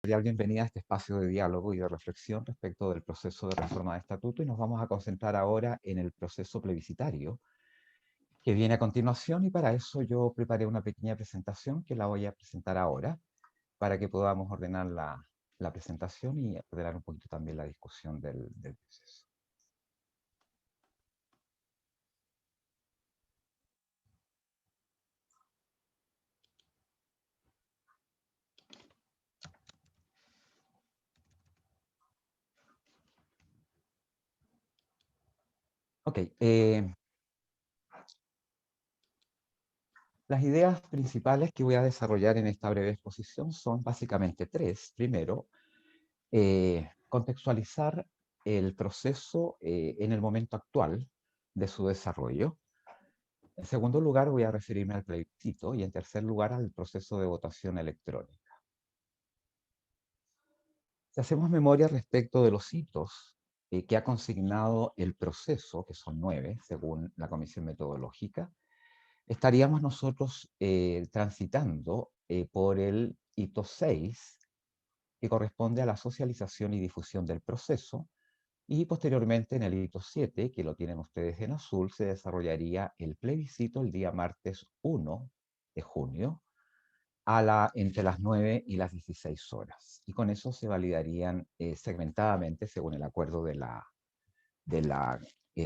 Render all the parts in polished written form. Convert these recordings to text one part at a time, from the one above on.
Cordial bienvenida a este espacio de diálogo y de reflexión respecto del proceso de reforma de estatuto y nos vamos a concentrar ahora en el proceso plebiscitario que viene a continuación y para eso yo preparé una pequeña presentación que la voy a presentar ahora para que podamos ordenar la presentación y ordenar un poquito también la discusión del proceso. Ok, las ideas principales que voy a desarrollar en esta breve exposición son básicamente tres. Primero, contextualizar el proceso en el momento actual de su desarrollo. En segundo lugar, voy a referirme al plebiscito y en tercer lugar al proceso de votación electrónica. Si hacemos memoria respecto de los hitos que ha consignado el proceso, que son 9 según la Comisión Metodológica, estaríamos nosotros transitando por el hito 6, que corresponde a la socialización y difusión del proceso, y posteriormente en el hito 7, que lo tienen ustedes en azul, se desarrollaría el plebiscito el día martes 1 de junio, entre las 9 y las 16 horas. Y con eso se validarían segmentadamente, según el acuerdo de la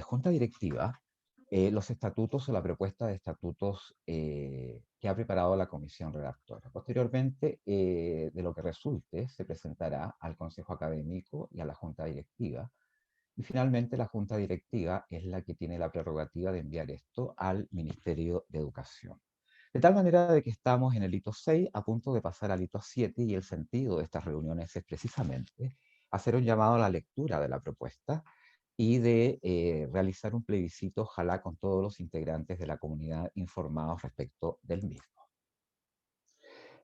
Junta Directiva, los estatutos o la propuesta de estatutos que ha preparado la comisión redactora. Posteriormente, de lo que resulte, se presentará al Consejo Académico y a la Junta Directiva. Y finalmente, la Junta Directiva es la que tiene la prerrogativa de enviar esto al Ministerio de Educación. De tal manera de que estamos en el hito 6 a punto de pasar al hito 7 y el sentido de estas reuniones es precisamente hacer un llamado a la lectura de la propuesta y de realizar un plebiscito, ojalá con todos los integrantes de la comunidad informados respecto del mismo.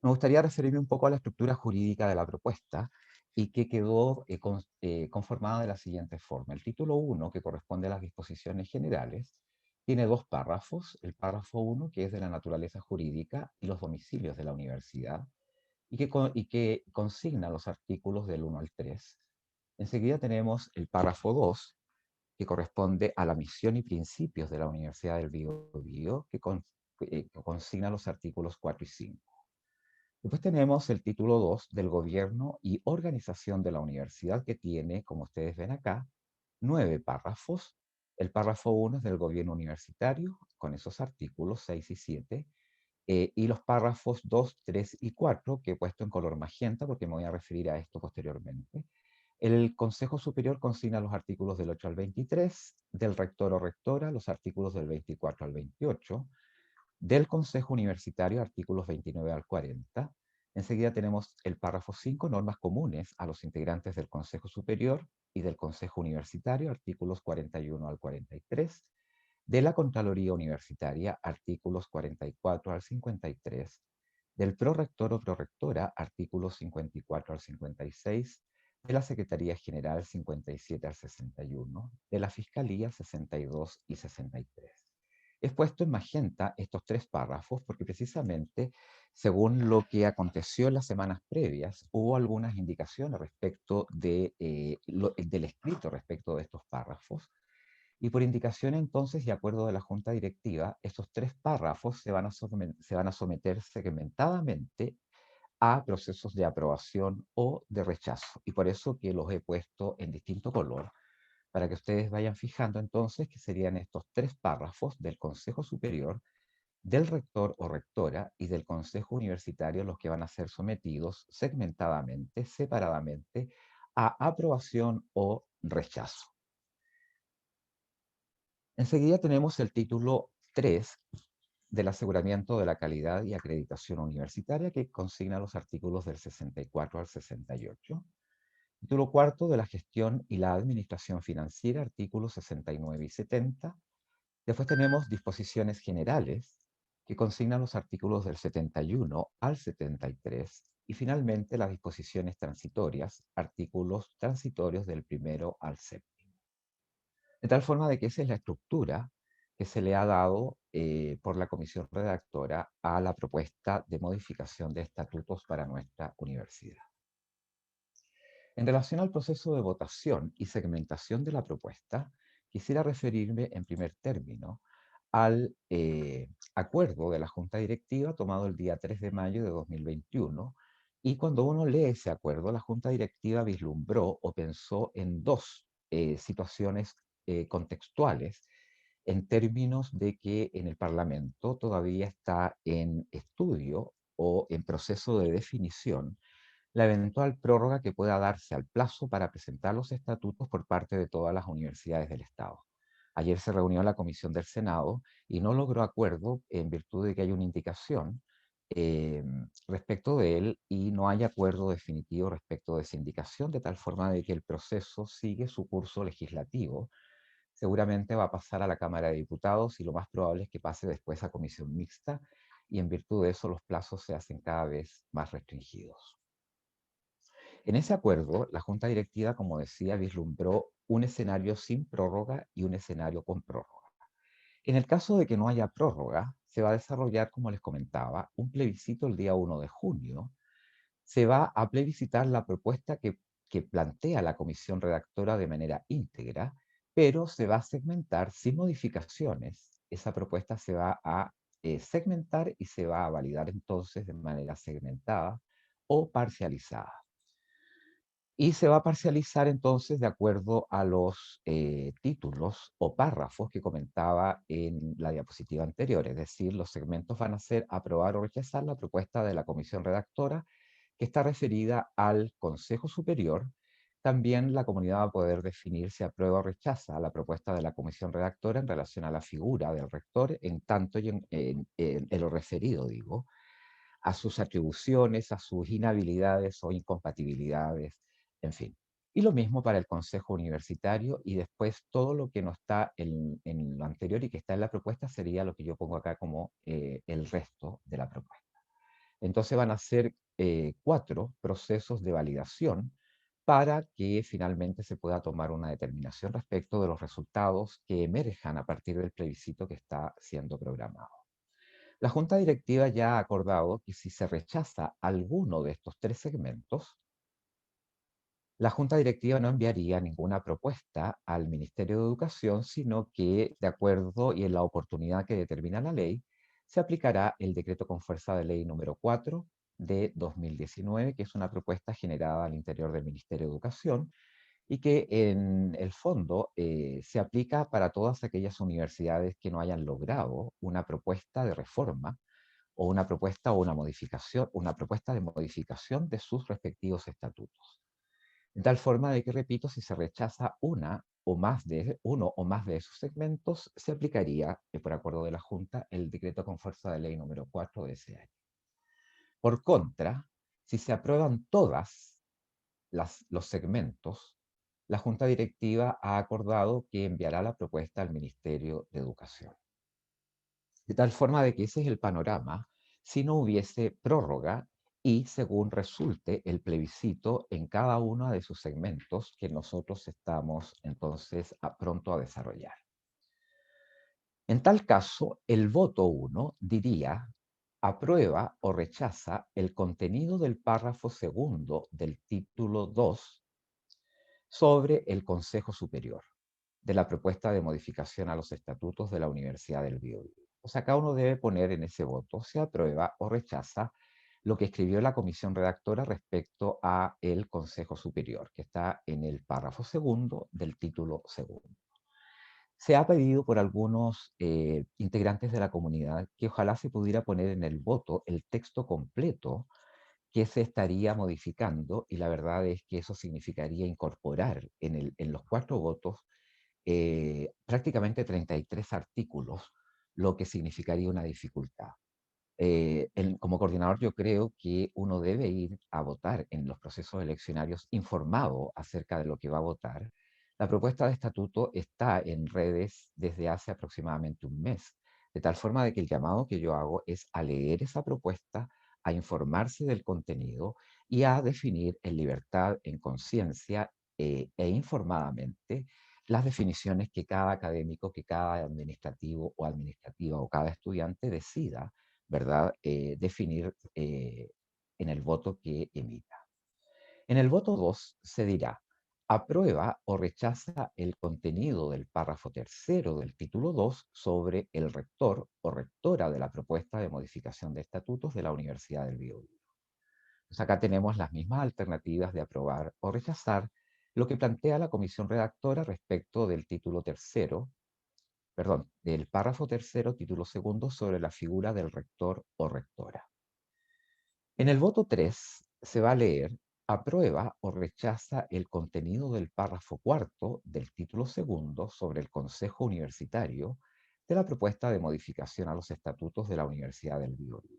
Me gustaría referirme un poco a la estructura jurídica de la propuesta y que quedó conformada de la siguiente forma. El título 1, que corresponde a las disposiciones generales, tiene dos párrafos. El párrafo 1, que es de la naturaleza jurídica y los domicilios de la universidad, y que consigna los artículos del 1 al 3. Enseguida tenemos el párrafo 2, que corresponde a la misión y principios de la Universidad del Biobío, que consigna los artículos 4 y 5. Después tenemos el título 2 del gobierno y organización de la universidad, que tiene, como ustedes ven acá, 9 párrafos. El párrafo 1 es del gobierno universitario, con esos artículos 6 y 7, y los párrafos 2, 3 y 4, que he puesto en color magenta porque me voy a referir a esto posteriormente. El Consejo Superior consigna los artículos del 8 al 23, del rector o rectora los artículos del 24 al 28, del Consejo Universitario, artículos 29 al 40. Enseguida tenemos el párrafo 5, normas comunes a los integrantes del Consejo Superior y del Consejo Universitario, artículos 41 al 43. De la Contraloría Universitaria, artículos 44 al 53. Del prorector o prorectora, artículos 54 al 56. De la Secretaría General, 57 al 61. De la Fiscalía, 62 y 63. He puesto en magenta estos tres párrafos porque precisamente, según lo que aconteció en las semanas previas, hubo algunas indicaciones respecto del escrito respecto de estos párrafos. Y por indicación entonces y acuerdo de la Junta Directiva, estos tres párrafos se van a someter segmentadamente a procesos de aprobación o de rechazo. Y por eso que los he puesto en distinto color, para que ustedes vayan fijando entonces que serían estos tres párrafos del Consejo Superior, del rector o rectora y del Consejo Universitario los que van a ser sometidos segmentadamente, separadamente, a aprobación o rechazo. Enseguida tenemos el título 3 del aseguramiento de la calidad y acreditación universitaria, que consigna los artículos del 64 al 68. Título cuarto de la gestión y la administración financiera, artículos 69 y 70. Después tenemos disposiciones generales, que consignan los artículos del 71 al 73. Y finalmente las disposiciones transitorias, artículos transitorios del primero al séptimo. De tal forma de que esa es la estructura que se le ha dado por la comisión redactora a la propuesta de modificación de estatutos para nuestra universidad. En relación al proceso de votación y segmentación de la propuesta, quisiera referirme en primer término al acuerdo de la Junta Directiva tomado el día 3 de mayo de 2021. Y cuando uno lee ese acuerdo, la Junta Directiva vislumbró o pensó en dos situaciones contextuales en términos de que en el Parlamento todavía está en estudio o en proceso de definición la eventual prórroga que pueda darse al plazo para presentar los estatutos por parte de todas las universidades del Estado. Ayer se reunió la comisión del Senado y no logró acuerdo en virtud de que hay una indicación eh, respecto de él y no hay acuerdo definitivo respecto de esa indicación, de tal forma de que el proceso sigue su curso legislativo. Seguramente va a pasar a la Cámara de Diputados y lo más probable es que pase después a comisión mixta y en virtud de eso los plazos se hacen cada vez más restringidos. En ese acuerdo, la Junta Directiva, como decía, vislumbró un escenario sin prórroga y un escenario con prórroga. En el caso de que no haya prórroga, se va a desarrollar, como les comentaba, un plebiscito el día 1 de junio. Se va a plebiscitar la propuesta que plantea la comisión redactora de manera íntegra, pero se va a segmentar sin modificaciones. Esa propuesta se va a segmentar y se va a validar entonces de manera segmentada o parcializada. Y se va a parcializar entonces de acuerdo a los títulos o párrafos que comentaba en la diapositiva anterior. Es decir, los segmentos van a ser aprobar o rechazar la propuesta de la comisión redactora que está referida al Consejo Superior. También la comunidad va a poder definir si aprueba o rechaza la propuesta de la comisión redactora en relación a la figura del rector en tanto y en lo referido, digo, a sus atribuciones, a sus inhabilidades o incompatibilidades, en fin. Y lo mismo para el Consejo Universitario y después todo lo que no está en lo anterior y que está en la propuesta sería lo que yo pongo acá como el resto de la propuesta. Entonces van a ser 4 procesos de validación para que finalmente se pueda tomar una determinación respecto de los resultados que emerjan a partir del plebiscito que está siendo programado. La Junta Directiva ya ha acordado que si se rechaza alguno de estos 3 segmentos, la Junta Directiva no enviaría ninguna propuesta al Ministerio de Educación, sino que, de acuerdo y en la oportunidad que determina la ley, se aplicará el decreto con fuerza de ley número 4 de 2019, que es una propuesta generada al interior del Ministerio de Educación y que en el fondo se aplica para todas aquellas universidades que no hayan logrado una propuesta de reforma o una propuesta o una modificación, una propuesta de modificación de sus respectivos estatutos. De tal forma de que, repito, si se rechaza uno o más de esos segmentos, se aplicaría, por acuerdo de la Junta, el decreto con fuerza de ley número 4 de ese año. Por contra, si se aprueban todas los segmentos, la Junta Directiva ha acordado que enviará la propuesta al Ministerio de Educación. De tal forma de que ese es el panorama si no hubiese prórroga y según resulte el plebiscito en cada uno de sus segmentos que nosotros estamos entonces pronto a desarrollar. En tal caso, el voto 1 diría aprueba o rechaza el contenido del párrafo segundo del título 2 sobre el Consejo Superior de la propuesta de modificación a los estatutos de la Universidad del Biobío. O sea, cada uno debe poner en ese voto si aprueba o rechaza lo que escribió la comisión redactora respecto a el Consejo Superior, que está en el párrafo segundo del título segundo. Se ha pedido por algunos integrantes de la comunidad que ojalá se pudiera poner en el voto el texto completo que se estaría modificando, y la verdad es que eso significaría incorporar en los 4 votos prácticamente 33 artículos, lo que significaría una dificultad. Como coordinador yo creo que uno debe ir a votar en los procesos eleccionarios informado acerca de lo que va a votar. La propuesta de estatuto está en redes desde hace aproximadamente un mes, de tal forma de que el llamado que yo hago es a leer esa propuesta, a informarse del contenido y a definir en libertad, en conciencia e informadamente las definiciones que cada académico, que cada administrativo o administrativa o cada estudiante decida, ¿verdad? Definir en el voto que emita. En el voto 2 se dirá, aprueba o rechaza el contenido del párrafo tercero del título 2 sobre el rector o rectora de la propuesta de modificación de estatutos de la Universidad del Biobío. Pues acá tenemos las mismas alternativas de aprobar o rechazar lo que plantea la comisión redactora respecto del título tercero, perdón, del párrafo tercero, título segundo sobre la figura del rector o rectora. En el voto 3 se va a leer, aprueba o rechaza el contenido del párrafo cuarto del título segundo sobre el Consejo Universitario de la propuesta de modificación a los estatutos de la Universidad del Biobío.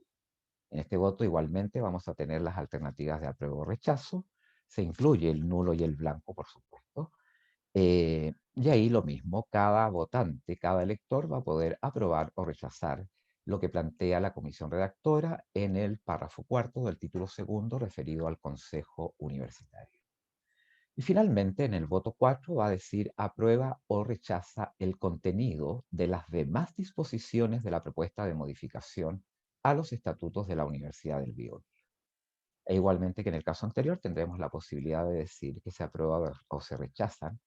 En este voto igualmente vamos a tener las alternativas de apruebo o rechazo. Se incluye el nulo y el blanco, por supuesto. Y ahí lo mismo, cada votante, cada elector va a poder aprobar o rechazar lo que plantea la comisión redactora en el párrafo cuarto del título segundo referido al Consejo Universitario. Y finalmente, en el voto 4 va a decir aprueba o rechaza el contenido de las demás disposiciones de la propuesta de modificación a los estatutos de la Universidad del Biobío. E igualmente que en el caso anterior tendremos la posibilidad de decir que se aprueba o se rechazan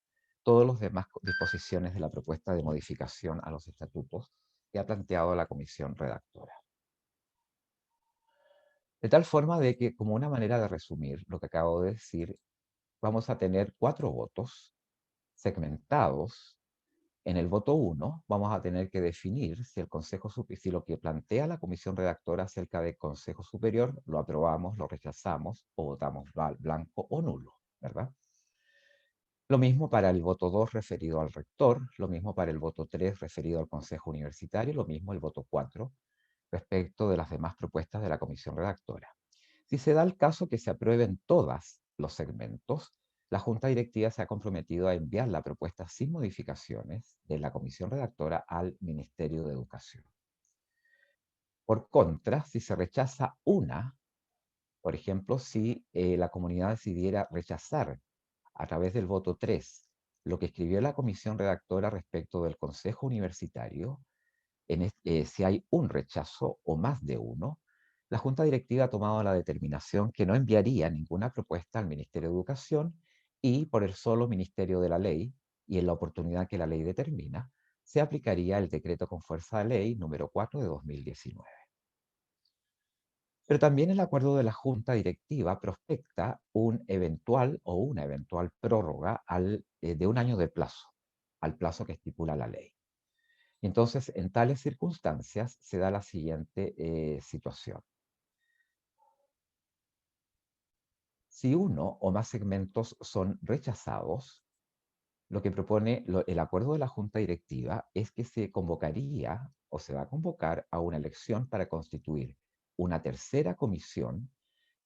todas las demás disposiciones de la propuesta de modificación a los estatutos que ha planteado la comisión redactora. De tal forma de que, como una manera de resumir lo que acabo de decir, vamos a tener 4 votos segmentados. En el voto 1 vamos a tener que definir si, si lo que plantea la comisión redactora acerca del Consejo Superior lo aprobamos, lo rechazamos o votamos blanco o nulo, ¿verdad? Lo mismo para el voto 2 referido al rector, lo mismo para el voto 3 referido al Consejo Universitario, lo mismo el voto 4 respecto de las demás propuestas de la comisión redactora. Si se da el caso que se aprueben todos los segmentos, la Junta Directiva se ha comprometido a enviar la propuesta sin modificaciones de la comisión redactora al Ministerio de Educación. Por contra, si se rechaza una, por ejemplo, si la comunidad decidiera rechazar a través del voto 3 lo que escribió la comisión redactora respecto del Consejo Universitario, si hay un rechazo o más de uno, la Junta Directiva ha tomado la determinación que no enviaría ninguna propuesta al Ministerio de Educación y por el solo Ministerio de la Ley, y en la oportunidad que la ley determina, se aplicaría el decreto con fuerza de ley número 4 de 2019. Pero también el acuerdo de la Junta Directiva prospecta un eventual o una eventual prórroga de un año de plazo, al plazo que estipula la ley. Entonces, en tales circunstancias se da la siguiente situación. Si uno o más segmentos son rechazados, lo que propone el acuerdo de la Junta Directiva es que se convocaría o se va a convocar a una elección para constituir una tercera comisión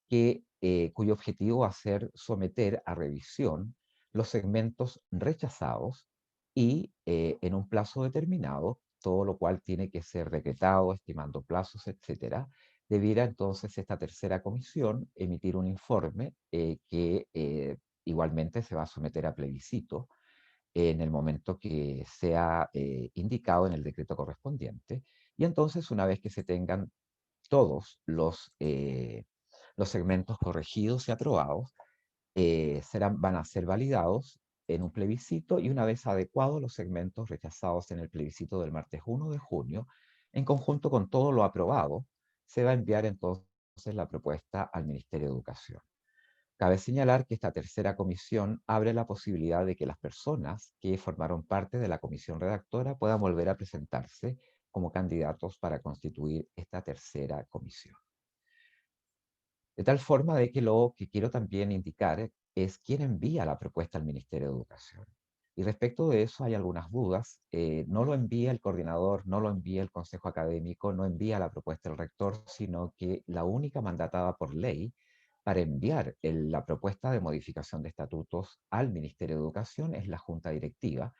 cuyo objetivo va a ser someter a revisión los segmentos rechazados y en un plazo determinado, todo lo cual tiene que ser decretado, estimando plazos, etcétera, debiera entonces esta tercera comisión emitir un informe que igualmente se va a someter a plebiscito en el momento que sea indicado en el decreto correspondiente. Y entonces, una vez que se tengan todos los segmentos corregidos y aprobados, van a ser validados en un plebiscito y una vez adecuados los segmentos rechazados en el plebiscito del martes 1 de junio, en conjunto con todo lo aprobado, se va a enviar entonces la propuesta al Ministerio de Educación. Cabe señalar que esta tercera comisión abre la posibilidad de que las personas que formaron parte de la comisión redactora puedan volver a presentarse como candidatos para constituir esta tercera comisión. De tal forma de que lo que quiero también indicar es quién envía la propuesta al Ministerio de Educación. Y respecto de eso hay algunas dudas. No lo envía el coordinador, no lo envía el consejo académico, no envía la propuesta el rector, sino que la única mandatada por ley para enviar la propuesta de modificación de estatutos al Ministerio de Educación es la Junta Directiva,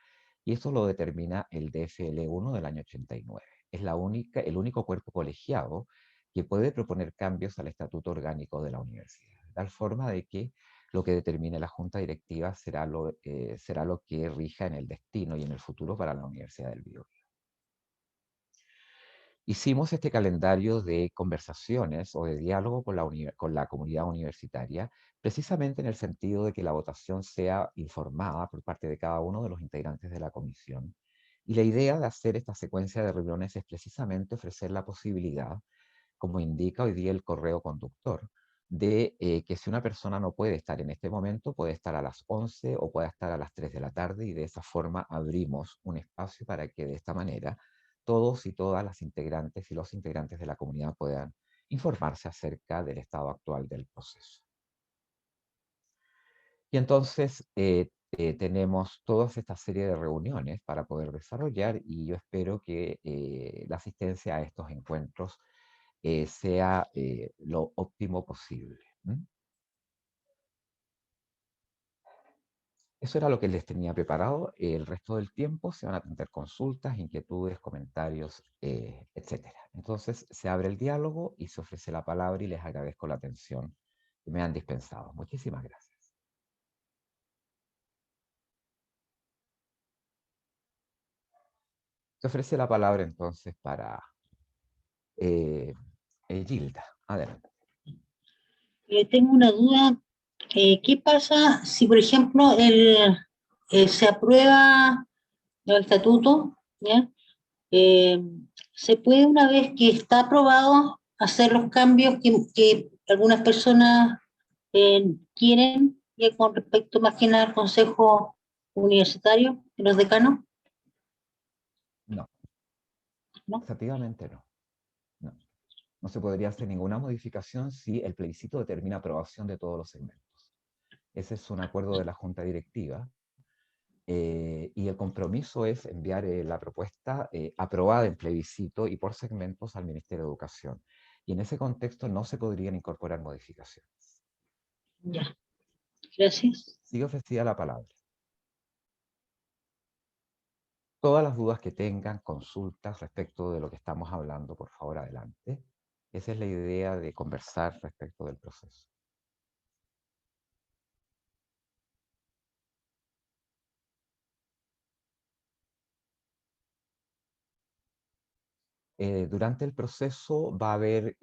y eso lo determina el DFL 1 del año 89. Es el único cuerpo colegiado que puede proponer cambios al estatuto orgánico de la universidad, de tal forma de que lo que determine la junta directiva será lo que rija en el destino y en el futuro para la Universidad del Biobío. Hicimos este calendario de conversaciones o de diálogo con la comunidad universitaria, precisamente en el sentido de que la votación sea informada por parte de cada uno de los integrantes de la comisión. Y la idea de hacer esta secuencia de reuniones es precisamente ofrecer la posibilidad, como indica hoy día el correo conductor, de que si una persona no puede estar en este momento, puede estar a las 11 o puede estar a las 3 de la tarde, y de esa forma abrimos un espacio para que de esta manera todos y todas las integrantes y los integrantes de la comunidad puedan informarse acerca del estado actual del proceso. Y entonces tenemos toda esta serie de reuniones para poder desarrollar, y yo espero que la asistencia a estos encuentros sea lo óptimo posible. ¿M? Eso era lo que les tenía preparado. El resto del tiempo se van a atender consultas, inquietudes, comentarios, etc. Entonces se abre el diálogo y se ofrece la palabra, y les agradezco la atención que me han dispensado. Muchísimas gracias. Se ofrece la palabra entonces para eh, Gilda. Adelante. Tengo una duda. ¿Qué pasa si, por ejemplo, se aprueba el estatuto? ¿Ya? Eh, ¿Se puede, una vez que está aprobado, hacer los cambios que algunas personas quieren, ya con respecto más que nada al Consejo Universitario y los decanos? No, ¿No? taxativamente no. No. No se podría hacer ninguna modificación si el plebiscito determina aprobación de todos los segmentos. Ese es un acuerdo de la Junta Directiva, y el compromiso es enviar la propuesta aprobada en plebiscito y por segmentos al Ministerio de Educación. Y en ese contexto no se podrían incorporar modificaciones. Ya, gracias. Sigue ofrecida la palabra. Todas las dudas que tengan, consultas respecto de lo que estamos hablando, por favor, adelante. Esa es la idea de conversar respecto del proceso. Durante el proceso va a haber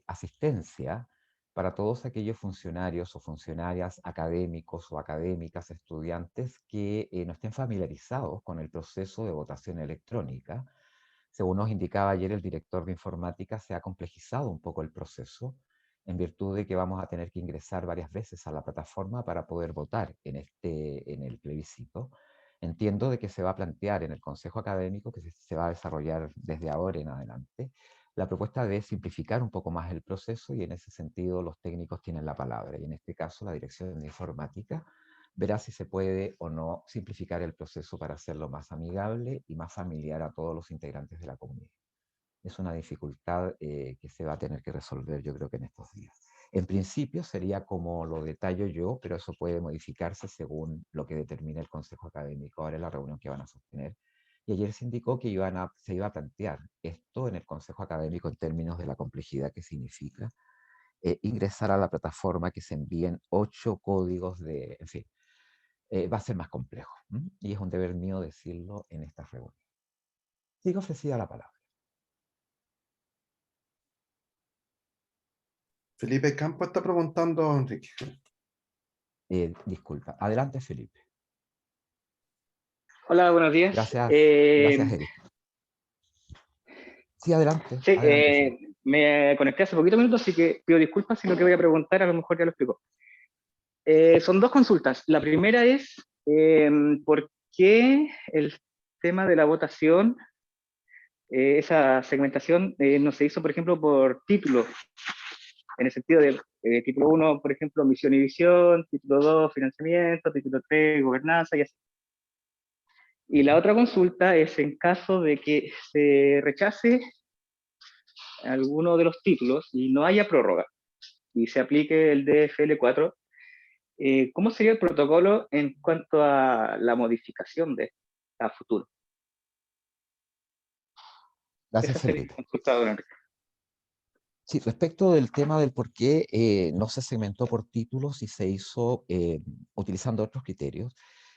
asistencia para todos aquellos funcionarios o funcionarias académicos o académicas, estudiantes que no estén familiarizados con el proceso de votación electrónica. Según nos indicaba ayer el director de informática, se ha complejizado un poco el proceso en virtud de que vamos a tener que ingresar varias veces a la plataforma para poder votar en el plebiscito. Entiendo de que se va a plantear en el Consejo Académico, que se va a desarrollar desde ahora en adelante, la propuesta de simplificar un poco más el proceso, y en ese sentido los técnicos tienen la palabra, y en este caso la Dirección de Informática verá si se puede o no simplificar el proceso para hacerlo más amigable y más familiar a todos los integrantes de la comunidad. Es una dificultad que se va a tener que resolver, yo creo que en estos días. En principio sería como lo detallo yo, pero eso puede modificarse según lo que determine el Consejo Académico ahora en la reunión que van a sostener. Y ayer se indicó que se iba a plantear esto en el Consejo Académico en términos de la complejidad que significa ingresar a la plataforma, que se envíen 8 códigos de, en fin, va a ser más complejo. Y es un deber mío decirlo en esta reunión. Sigue ofrecida la palabra. Felipe Campo está preguntando, Enrique. Disculpa. Adelante, Felipe. Hola, buenos días. Gracias, gracias, Eric. Sí, adelante. Sí, adelante, sí. Me conecté hace poquito minutos, así que pido disculpas si lo que voy a preguntar a lo mejor ya lo explico. Son dos consultas. La primera es, ¿por qué el tema de la votación, esa segmentación, no se hizo, por ejemplo, por título? En el sentido de título 1, por ejemplo, misión y visión, título 2, financiamiento, título 3, gobernanza y así. Y la otra consulta es en caso de que se rechace alguno de los títulos y no haya prórroga y se aplique el DFL4, ¿cómo sería el protocolo en cuanto a la modificación de a futuro? Gracias, Esa sería Felipe. mi consulta, don Enrique. Sí, respecto del tema del por qué no se segmentó por títulos y se hizo utilizando otros criterios,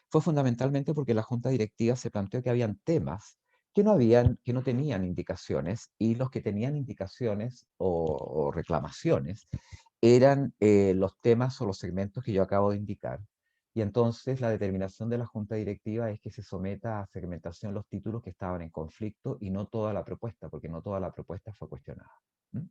fue fundamentalmente porque la Junta Directiva se planteó que habían temas que no tenían indicaciones, y los que tenían indicaciones o reclamaciones eran los temas o los segmentos que yo acabo de indicar. Y entonces la determinación de la Junta Directiva es que se someta a segmentación los títulos que estaban en conflicto y no toda la propuesta, porque no toda la propuesta fue cuestionada. ¿Mm?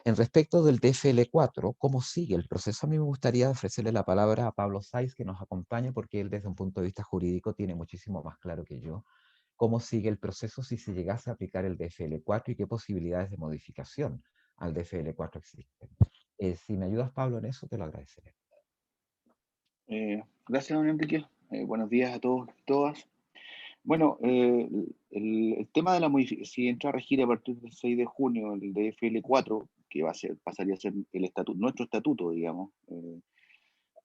En respecto del TFL4, ¿cómo sigue el proceso? A mí me gustaría ofrecerle la palabra a Pablo Sáiz, que nos acompañe, porque él desde un punto de vista jurídico tiene muchísimo más claro que yo cómo sigue el proceso si se llegase a aplicar el DFL4 y qué posibilidades de modificación al DFL4 existen. Si me ayudas, Pablo, en eso, te lo agradeceré. Gracias, don Enrique. Buenos días a todos y todas. Bueno, el tema de la modificación, si entra a regir a partir del 6 de junio el DFL4, que pasaría a ser el estatuto, nuestro estatuto, digamos,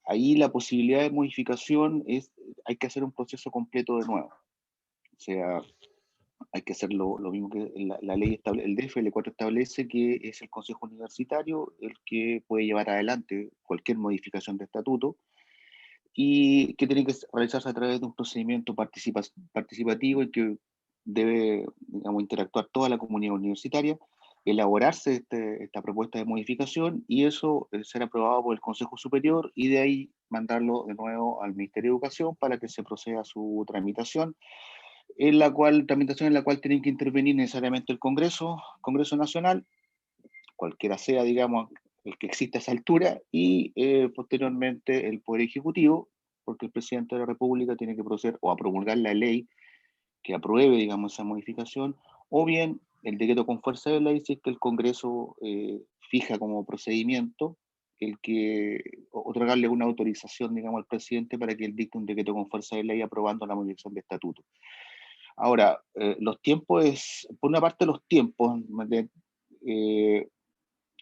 ahí la posibilidad de modificación hay que hacer un proceso completo de nuevo. O sea, hay que hacer lo mismo que la ley establece. El DFL4 establece que es el Consejo Universitario el que puede llevar adelante cualquier modificación de estatuto, y que tiene que realizarse a través de un procedimiento participativo en que debe, digamos, interactuar toda la comunidad universitaria, elaborarse esta propuesta de modificación, y eso será aprobado por el Consejo Superior, y de ahí mandarlo de nuevo al Ministerio de Educación para que se proceda a su tramitación, tramitación en la cual tienen que intervenir necesariamente el Congreso Nacional, cualquiera sea, digamos, el que exista a esa altura, y posteriormente el Poder Ejecutivo, porque el presidente de la República tiene que proceder o a promulgar la ley que apruebe, digamos, esa modificación, o bien el decreto con fuerza de ley, si es que el Congreso fija como procedimiento el que otorgarle una autorización, digamos, al presidente para que él dicte un decreto con fuerza de ley aprobando la modificación de estatuto. Ahora, los tiempos, por una parte los tiempos,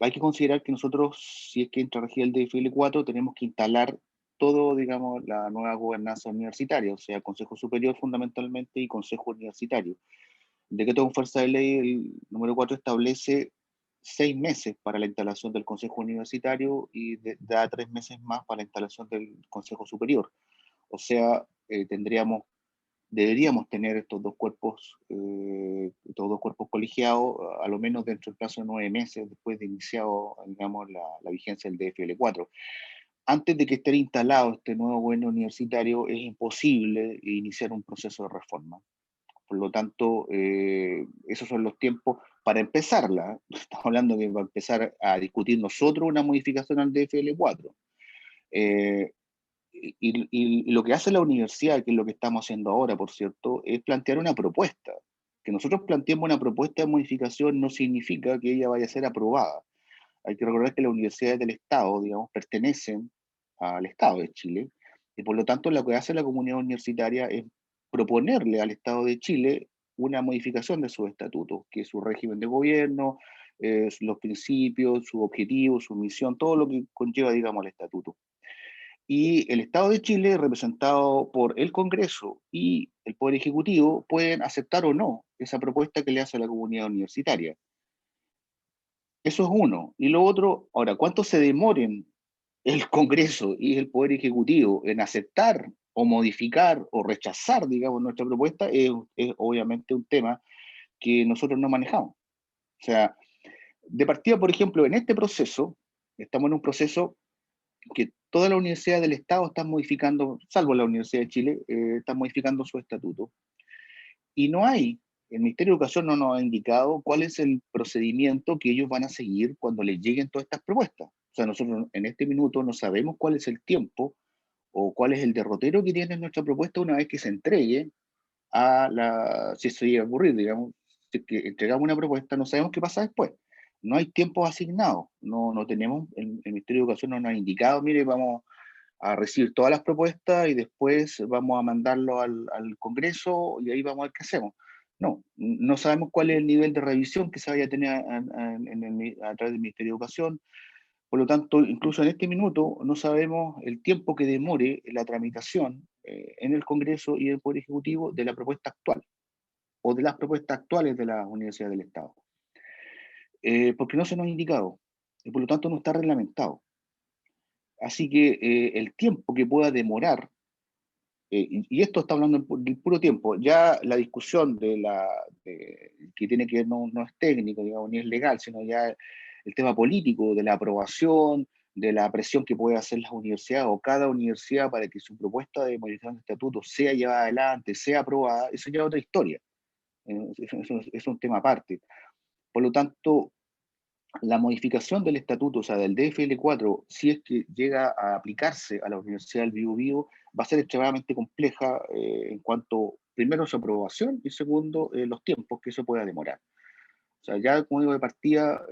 hay que considerar que nosotros, si es que entra a regir el DFL4, tenemos que instalar todo, digamos, la nueva gobernanza universitaria, o sea, Consejo Superior fundamentalmente y Consejo Universitario. El decreto con fuerza de ley, el número 4, establece 6 meses para la instalación del Consejo Universitario y da 3 meses más para la instalación del Consejo Superior. O sea, deberíamos tener estos dos cuerpos colegiados, a lo menos dentro del plazo de 9 meses después de iniciado, digamos, la vigencia del DFL4. Antes de que esté instalado este nuevo gobierno universitario, es imposible iniciar un proceso de reforma. Por lo tanto, esos son los tiempos para empezarla. Estamos hablando que va a empezar a discutir nosotros una modificación al DFL4. Y lo que hace la universidad, que es lo que estamos haciendo ahora, por cierto, es plantear una propuesta. Que nosotros planteemos una propuesta de modificación no significa que ella vaya a ser aprobada. Hay que recordar que las universidades del Estado, digamos, pertenecen al Estado de Chile, y por lo tanto lo que hace la comunidad universitaria es proponerle al Estado de Chile una modificación de sus estatutos, que es su régimen de gobierno, los principios, su objetivo, su misión, todo lo que conlleva, digamos, el estatuto. Y el Estado de Chile, representado por el Congreso y el Poder Ejecutivo, pueden aceptar o no esa propuesta que le hace a la comunidad universitaria. Eso es uno. Y lo otro, ahora, ¿cuánto se demoren el Congreso y el Poder Ejecutivo en aceptar o modificar o rechazar, digamos, nuestra propuesta? Es obviamente un tema que nosotros no manejamos. O sea, de partida, por ejemplo, en este proceso, estamos en un proceso que todas las universidades del Estado están modificando, salvo la Universidad de Chile, están modificando su estatuto. Y el Ministerio de Educación no nos ha indicado cuál es el procedimiento que ellos van a seguir cuando les lleguen todas estas propuestas. O sea, nosotros en este minuto no sabemos cuál es el tiempo o cuál es el derrotero que tiene nuestra propuesta una vez que se entregue si eso llega a ocurrir, digamos, si que entregamos una propuesta, no sabemos qué pasa después. No hay tiempos asignados, no tenemos, el Ministerio de Educación no nos ha indicado, mire, vamos a recibir todas las propuestas y después vamos a mandarlo al Congreso y ahí vamos a ver qué hacemos. No sabemos cuál es el nivel de revisión que se vaya a tener a través del Ministerio de Educación. Por lo tanto, incluso en este minuto no sabemos el tiempo que demore la tramitación en el Congreso y el Poder Ejecutivo de la propuesta actual o de las propuestas actuales de las universidades del Estado. Porque no se nos ha indicado y por lo tanto no está reglamentado. Así que el tiempo que pueda demorar y esto está hablando del puro tiempo, ya la discusión que tiene que ver, no es técnico, digamos, ni es legal, sino ya el tema político de la aprobación, de la presión que puede hacer las universidades o cada universidad para que su propuesta de modificación de estatuto sea llevada adelante, sea aprobada, eso ya es otra historia. Es un tema aparte. Por lo tanto, la modificación del estatuto, o sea, del DFL4, si es que llega a aplicarse a la Universidad del Biobío, va a ser extremadamente compleja en cuanto, primero, su aprobación y segundo, los tiempos que eso pueda demorar. O sea, ya como digo de partida,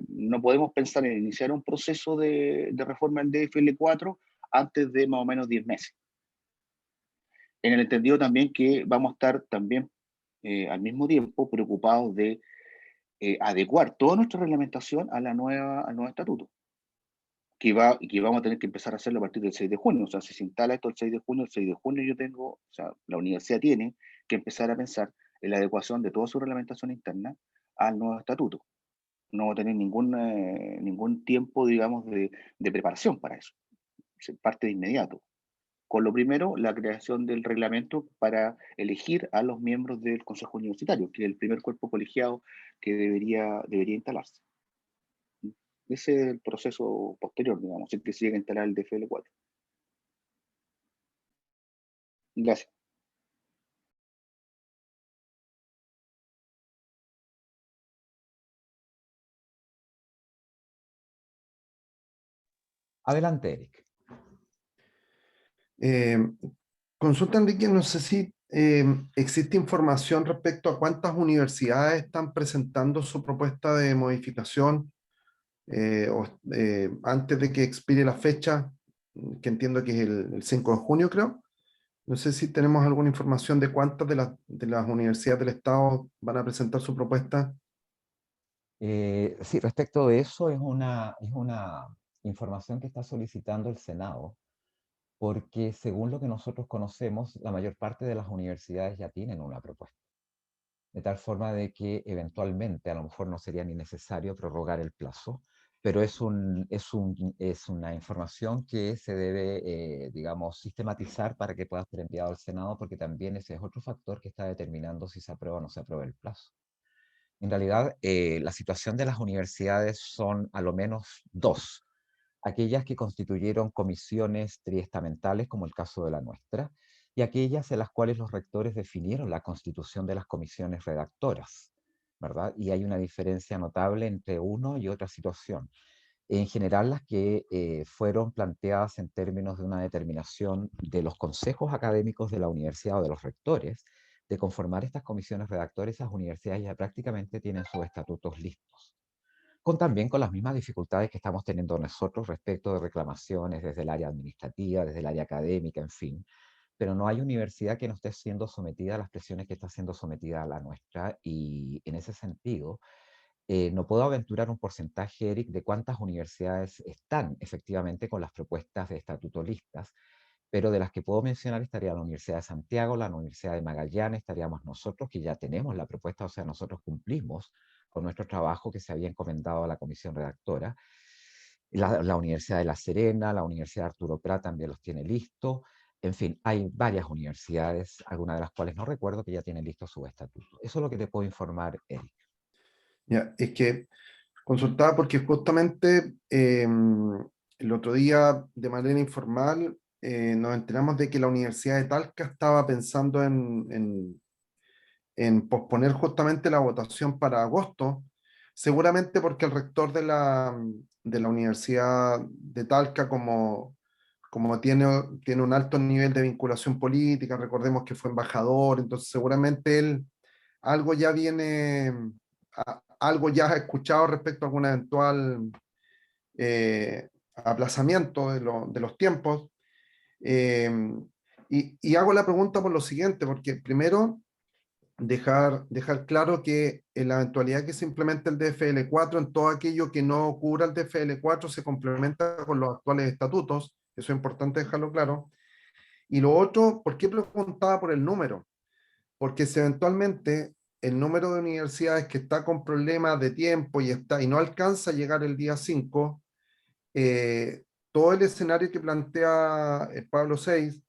no podemos pensar en iniciar un proceso de reforma del DFL4 antes de más o menos 10 meses. En el entendido también que vamos a estar también al mismo tiempo preocupados de adecuar toda nuestra reglamentación al nuevo estatuto, que vamos a tener que empezar a hacerlo a partir del 6 de junio. O sea, si se instala esto el 6 de junio, o sea, la universidad tiene que empezar a pensar en la adecuación de toda su reglamentación interna al nuevo estatuto. No va a tener ningún tiempo, digamos, de preparación para eso. Se parte de inmediato. Con lo primero, la creación del reglamento para elegir a los miembros del Consejo Universitario, que es el primer cuerpo colegiado que debería instalarse. Ese es el proceso posterior, digamos, el que se llega a instalar el DFL4. Gracias. Adelante, Eric. Consulta, Enrique, no sé si existe información respecto a cuántas universidades están presentando su propuesta de modificación antes de que expire la fecha, que entiendo que es el 5 de junio, creo. No sé si tenemos alguna información de cuántas de las universidades del Estado van a presentar su propuesta. Sí, respecto de eso, es una información que está solicitando el Senado, porque según lo que nosotros conocemos, la mayor parte de las universidades ya tienen una propuesta. De tal forma de que eventualmente, a lo mejor no sería ni necesario prorrogar el plazo, pero es una información que se debe, digamos, sistematizar para que pueda ser enviado al Senado, porque también ese es otro factor que está determinando si se aprueba o no se aprueba el plazo. En realidad, la situación de las universidades son a lo menos dos: aquellas que constituyeron comisiones triestamentales, como el caso de la nuestra, y aquellas en las cuales los rectores definieron la constitución de las comisiones redactoras, ¿verdad? Y hay una diferencia notable entre uno y otra situación. En general, las que fueron planteadas en términos de una determinación de los consejos académicos de la universidad o de los rectores, de conformar estas comisiones redactoras, esas universidades ya prácticamente tienen sus estatutos listos, también con las mismas dificultades que estamos teniendo nosotros respecto de reclamaciones desde el área administrativa, desde el área académica, en fin. Pero no hay universidad que no esté siendo sometida a las presiones que está siendo sometida a la nuestra, y en ese sentido, no puedo aventurar un porcentaje, Eric, de cuántas universidades están efectivamente con las propuestas de estatuto listas, pero de las que puedo mencionar estaría la Universidad de Santiago, la Universidad de Magallanes, estaríamos nosotros, que ya tenemos la propuesta, o sea, nosotros cumplimos con nuestro trabajo que se había encomendado a la comisión redactora. La Universidad de La Serena, la Universidad de Arturo Prat también los tiene listos. En fin, hay varias universidades, algunas de las cuales no recuerdo, que ya tienen listo su estatuto. Eso es lo que te puedo informar, Eric. Ya, es que consultaba porque justamente el otro día, de manera informal, nos enteramos de que la Universidad de Talca estaba pensando en posponer justamente la votación para agosto, seguramente porque el rector de la Universidad de Talca, como tiene un alto nivel de vinculación política, recordemos que fue embajador, entonces seguramente él algo ya viene, algo ya ha escuchado respecto a algún eventual aplazamiento de los tiempos. Eh, y hago la pregunta por lo siguiente, porque primero dejar claro que en la eventualidad que se implemente el DFL4, en todo aquello que no cubra el DFL4 se complementa con los actuales estatutos, eso es importante dejarlo claro. Y lo otro, ¿por qué preguntaba por el número? Porque si eventualmente el número de universidades que está con problemas de tiempo y no alcanza a llegar el día 5, todo el escenario que plantea Pablo 6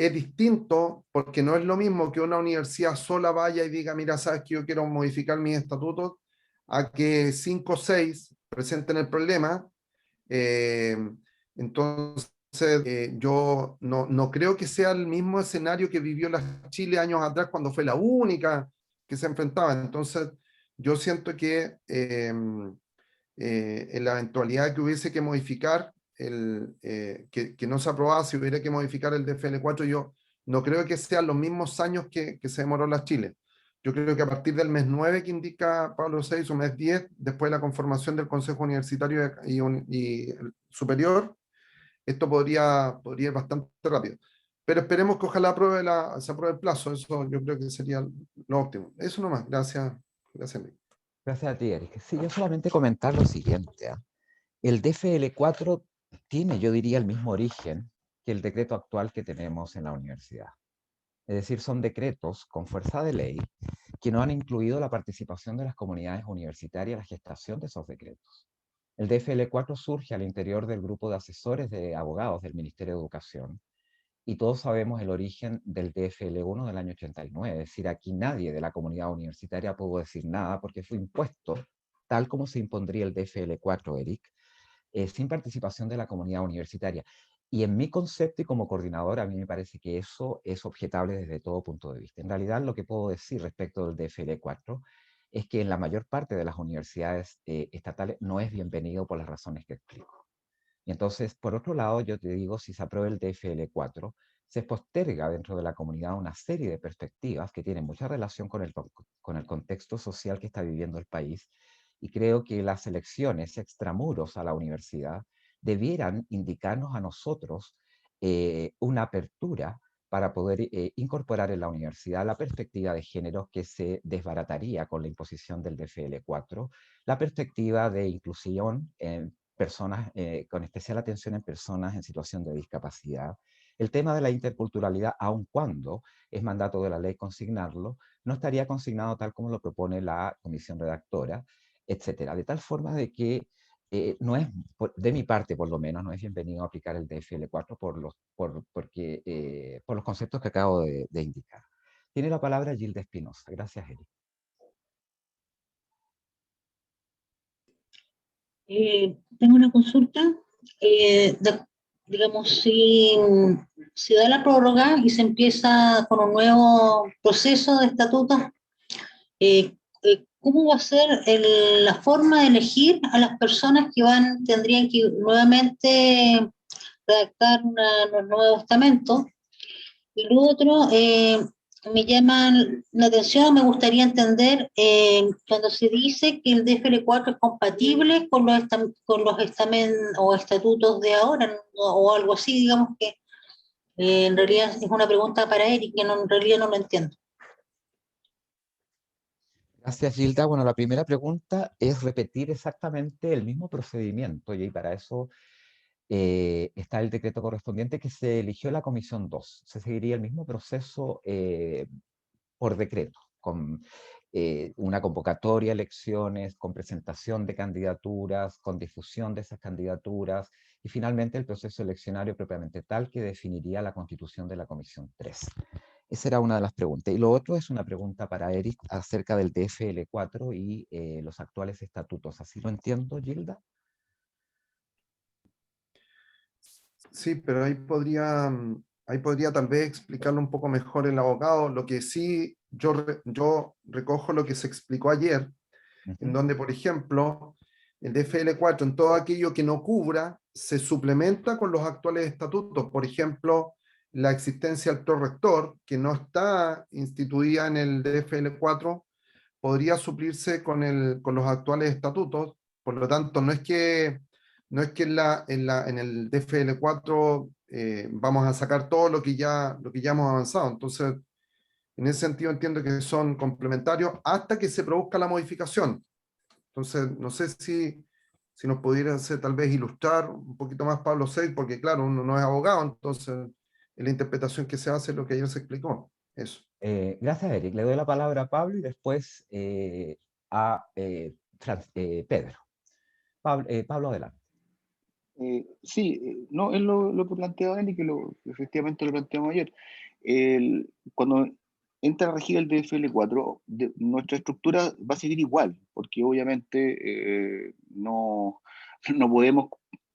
es distinto porque no es lo mismo que una universidad sola vaya y diga, mira, sabes que yo quiero modificar mis estatutos, a que 5 o 6 presenten el problema. Eh, entonces, yo no creo que sea el mismo escenario que vivió la Chile años atrás cuando fue la única que se enfrentaba. Entonces, yo siento que en la eventualidad que hubiese que modificar, que no se aprobaba, si hubiera que modificar el DFL4, yo no creo que sean los mismos años que se demoró la Chile. Yo creo que a partir del mes 9 que indica Pablo 6 o mes 10, después de la conformación del Consejo Universitario y Superior, esto podría ir bastante rápido. Pero esperemos que ojalá se apruebe el plazo, eso yo creo que sería lo óptimo. Eso nomás, gracias. Gracias, Enrique. Gracias a ti, Eric. Sí, yo solamente comentar lo siguiente, ¿ah? El DFL4 tiene, yo diría, el mismo origen que el decreto actual que tenemos en la universidad. Es decir, son decretos con fuerza de ley que no han incluido la participación de las comunidades universitarias en la gestación de esos decretos. El DFL4 surge al interior del grupo de asesores de abogados del Ministerio de Educación y todos sabemos el origen del DFL1 del año 89. Es decir, aquí nadie de la comunidad universitaria pudo decir nada porque fue impuesto tal como se impondría el DFL4, Eric, sin participación de la comunidad universitaria. Y en mi concepto y como coordinador, a mí me parece que eso es objetable desde todo punto de vista. En realidad, lo que puedo decir respecto del DFL4 es que en la mayor parte de las universidades estatales no es bienvenido por las razones que explico. Y entonces, por otro lado, yo te digo, si se aprueba el DFL4, se posterga dentro de la comunidad una serie de perspectivas que tienen mucha relación con el contexto social que está viviendo el país. Y creo que las elecciones extramuros a la universidad debieran indicarnos a nosotros una apertura para poder incorporar en la universidad la perspectiva de género que se desbarataría con la imposición del DFL4, la perspectiva de inclusión en personas, con especial atención en personas en situación de discapacidad, el tema de la interculturalidad, aun cuando es mandato de la ley consignarlo, no estaría consignado tal como lo propone la comisión redactora, etcétera. De tal forma de que no es, de mi parte por lo menos, no es bienvenido a aplicar el DFL4 por los conceptos que acabo de indicar. Tiene la palabra Gilda Espinosa. Gracias, Eric. Tengo una consulta. Digamos, si da la prórroga y se empieza con un nuevo proceso de estatuto, ¿cómo va a ser la forma de elegir a las personas que tendrían que nuevamente redactar un nuevo estamento? Y lo otro, me llama la atención, me gustaría entender cuando se dice que el DFL4 es compatible con los estatutos de ahora, ¿no? O algo así, digamos que en realidad es una pregunta para Eric, que en realidad no lo entiendo. Gracias, Gilda. Bueno, la primera pregunta es repetir exactamente el mismo procedimiento y para eso está el decreto correspondiente que se eligió la Comisión 2. Se seguiría el mismo proceso por decreto, con una convocatoria, elecciones, con presentación de candidaturas, con difusión de esas candidaturas y finalmente el proceso eleccionario propiamente tal que definiría la constitución de la Comisión 3. Esa era una de las preguntas. Y lo otro es una pregunta para Eric acerca del DFL4 y los actuales estatutos. ¿Así lo entiendo, Gilda? Sí, pero ahí podría tal vez explicarlo un poco mejor el abogado. Lo que sí, yo recojo lo que se explicó ayer, en donde, por ejemplo, el DFL4 en todo aquello que no cubra se suplementa con los actuales estatutos. Por ejemplo, la existencia del prorrector, que no está instituida en el DFL4, podría suplirse con los actuales estatutos. Por lo tanto, no es que en el DFL4 vamos a sacar todo lo que ya hemos avanzado. Entonces, en ese sentido entiendo que son complementarios hasta que se produzca la modificación. Entonces, no sé si nos pudiera hacer, tal vez ilustrar un poquito más Pablo Seix, porque claro, uno no es abogado, entonces la interpretación que se hace es lo que ayer se explicó. Eso. Gracias, Eric. Le doy la palabra a Pablo y después a Pedro. Pablo, adelante. No, es lo que planteaba él y que efectivamente lo planteamos ayer. Cuando entra a regir el DFL4, nuestra estructura va a seguir igual, porque obviamente no podemos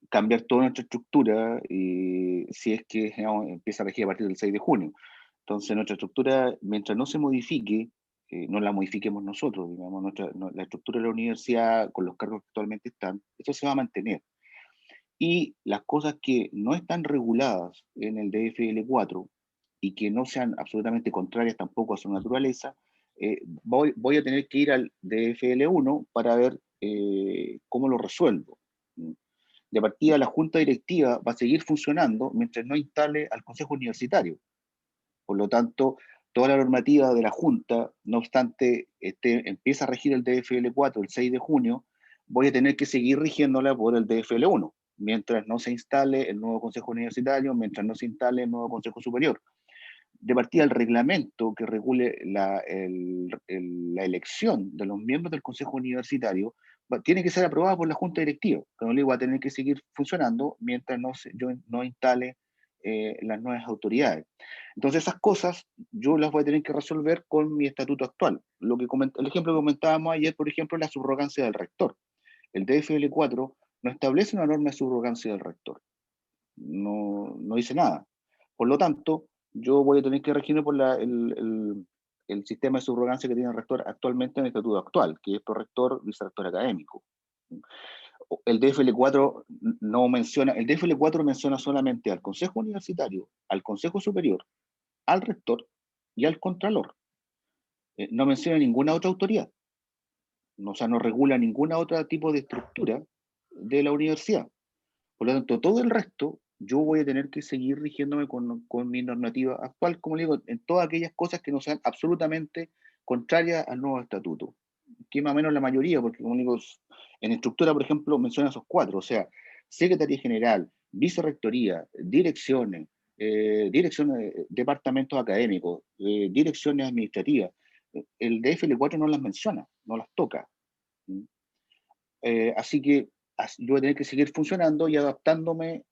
cambiar toda nuestra estructura si es que, digamos, empieza a regir a partir del 6 de junio. Entonces, nuestra estructura, mientras no se modifique, no la modifiquemos nosotros, digamos, la estructura de la universidad con los cargos que actualmente están, eso se va a mantener. Y las cosas que no están reguladas en el DFL4 y que no sean absolutamente contrarias tampoco a su naturaleza, voy a tener que ir al DFL1 para ver cómo lo resuelvo. De partida, la junta directiva va a seguir funcionando mientras no instale al consejo universitario. Por lo tanto, toda la normativa de la junta, no obstante empieza a regir el DFL4 el 6 de junio, voy a tener que seguir rigiéndola por el DFL1, mientras no se instale el nuevo consejo universitario, mientras no se instale el nuevo consejo superior. De partida, el reglamento que regule la elección de los miembros del consejo universitario tiene que ser aprobado por la junta directiva, que no le va a tener que seguir funcionando mientras yo no instale las nuevas autoridades. Entonces esas cosas yo las voy a tener que resolver con mi estatuto actual. El ejemplo que comentábamos ayer, por ejemplo, la subrogancia del rector. El DFL4 no establece una norma de subrogancia del rector. No dice nada. Por lo tanto, yo voy a tener que regirme por el sistema de subrogancia que tiene el rector actualmente en el estatuto actual, que es prorector, vicerrector académico. El DFL4 menciona solamente al consejo universitario, al consejo superior, al rector y al contralor. No menciona ninguna otra autoridad. O sea, no regula ninguna otra tipo de estructura de la universidad. Por lo tanto, todo el resto, yo voy a tener que seguir rigiéndome con mi normativa actual, como le digo, en todas aquellas cosas que no sean absolutamente contrarias al nuevo estatuto. Que más o menos la mayoría, porque como digo, en estructura, por ejemplo, menciona esos cuatro, o sea, Secretaría General, Vicerrectoría, direcciones, departamentos académicos, direcciones administrativas. El DFL4 no las menciona, no las toca. Así que yo voy a tener que seguir funcionando y adaptándome.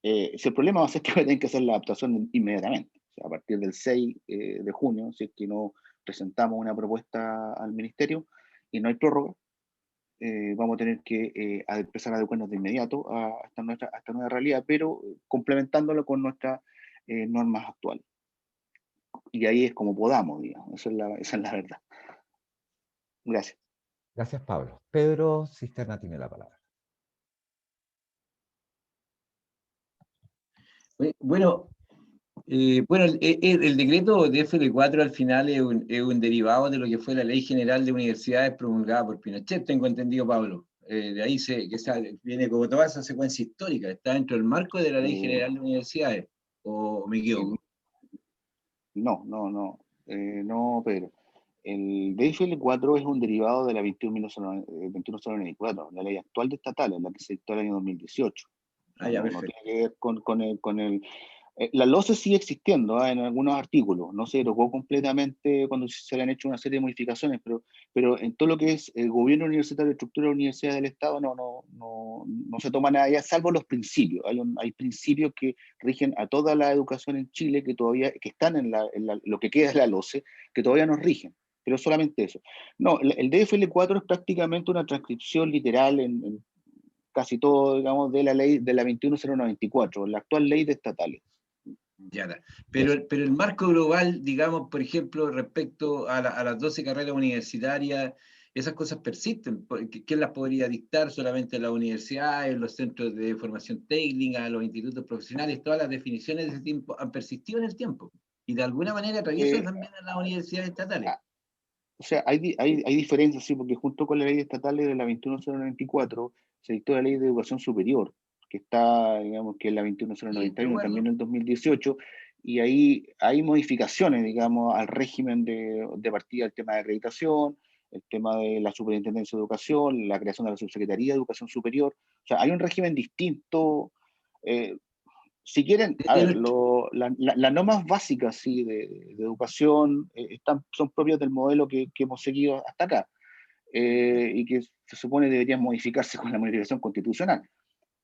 Si el problema va a ser que voy a tener que hacer la adaptación inmediatamente, o sea, a partir del 6 de junio, si es que no presentamos una propuesta al ministerio y no hay prórroga, vamos a tener que empezar a adecuarnos de inmediato a esta nueva realidad, pero complementándolo con nuestras normas actuales. Y ahí es como podamos, digamos, esa es la verdad. Gracias. Gracias, Pablo. Pedro Cisterna tiene la palabra. Bueno, el decreto de FL4 al final es un derivado de lo que fue la Ley General de Universidades promulgada por Pinochet, tengo entendido, Pablo. De ahí viene como toda esa secuencia histórica, está dentro del marco de la Ley General de Universidades, ¿o me equivoco? No, Pedro. El DFL4 es un derivado de la 21.094, la ley actual de estatales, la que se dictó el año 2018. Ah, ya, No perfecto. tiene que ver con el la LOCE sigue existiendo en algunos artículos, no se derogó completamente cuando se le han hecho una serie de modificaciones, pero en todo lo que es el gobierno universitario, estructura de la universidad del Estado, no se toma nada ya, salvo los principios. Hay principios que rigen a toda la educación en Chile que están en lo que queda de la LOCE, que todavía nos rigen, pero solamente eso. No, el DFL4 es prácticamente una transcripción literal en casi todo, digamos, de la ley de la 21.094, la actual ley de estatales. Ya, pero el marco global, digamos, por ejemplo, respecto a las 12 carreras universitarias, esas cosas persisten. ¿Quién las podría dictar? Solamente las universidades, los centros de formación técnica, los institutos profesionales, todas las definiciones de ese tiempo han persistido en el tiempo y de alguna manera atraviesan también a las universidades estatales. O sea, hay diferencias, sí, porque junto con la ley estatales de la 21.094 se dictó la ley de educación superior, que está, digamos, que es la 21.091, Sí, también en el 2018, y ahí hay modificaciones, digamos, al régimen de partida, el tema de acreditación, el tema de la superintendencia de educación, la creación de la subsecretaría de educación superior. O sea, hay un régimen distinto. Si quieren, a ver, las normas básicas sí, de educación son propias del modelo que hemos seguido hasta acá y que se supone deberían modificarse con la modificación constitucional.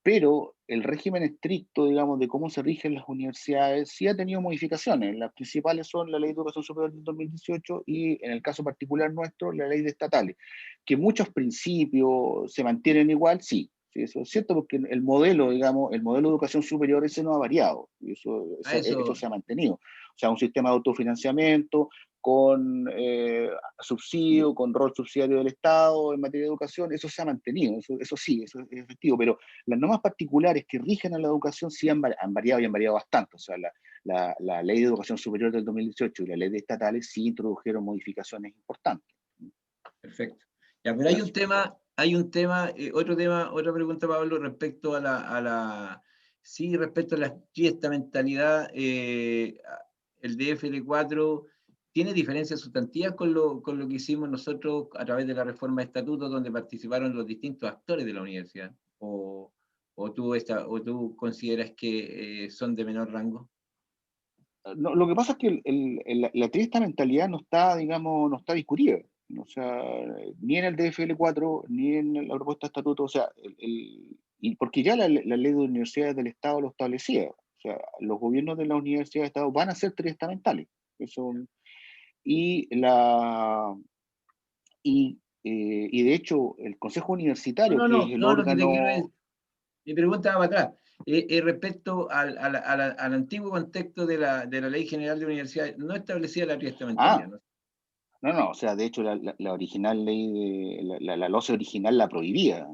pero el régimen estricto, digamos, de cómo se rigen las universidades sí ha tenido modificaciones. Las principales son la Ley de Educación Superior del 2018 y, en el caso particular nuestro, la Ley de Estatales. Que muchos principios se mantienen igual, sí. Sí, eso es cierto, porque el modelo, digamos, el modelo de educación superior ese no ha variado, y eso se ha mantenido. O sea, un sistema de autofinanciamiento, con subsidio, con rol subsidiario del Estado en materia de educación, eso se ha mantenido, eso sí, eso es efectivo, pero las normas particulares que rigen a la educación sí han variado y han variado bastante. O sea, la Ley de Educación Superior del 2018 y la Ley de Estatales sí introdujeron modificaciones importantes. Perfecto. Ya, pero hay un tema, otra pregunta, Pablo, respecto a respecto a la triestamentalidad, el DFL4 tiene diferencias sustantivas con lo que hicimos nosotros a través de la reforma de estatutos, donde participaron los distintos actores de la universidad, o tú consideras que son de menor rango. No, lo que pasa es que la triestamentalidad no está, digamos, no está discutida. O sea, ni en el DFL4, ni en la propuesta de estatuto, o sea, y porque ya la ley de universidades del Estado lo establecía. O sea, los gobiernos de las universidades del Estado van a ser triestamentales. Eso, y de hecho, el Consejo Universitario, que es el Lo que te quiero órgano. es, mi pregunta va para atrás. Respecto al antiguo contexto de la Ley General de Universidades, no establecía la triestamentalidad, ¿no? No, o sea, de hecho la original ley, la LOCE original la prohibía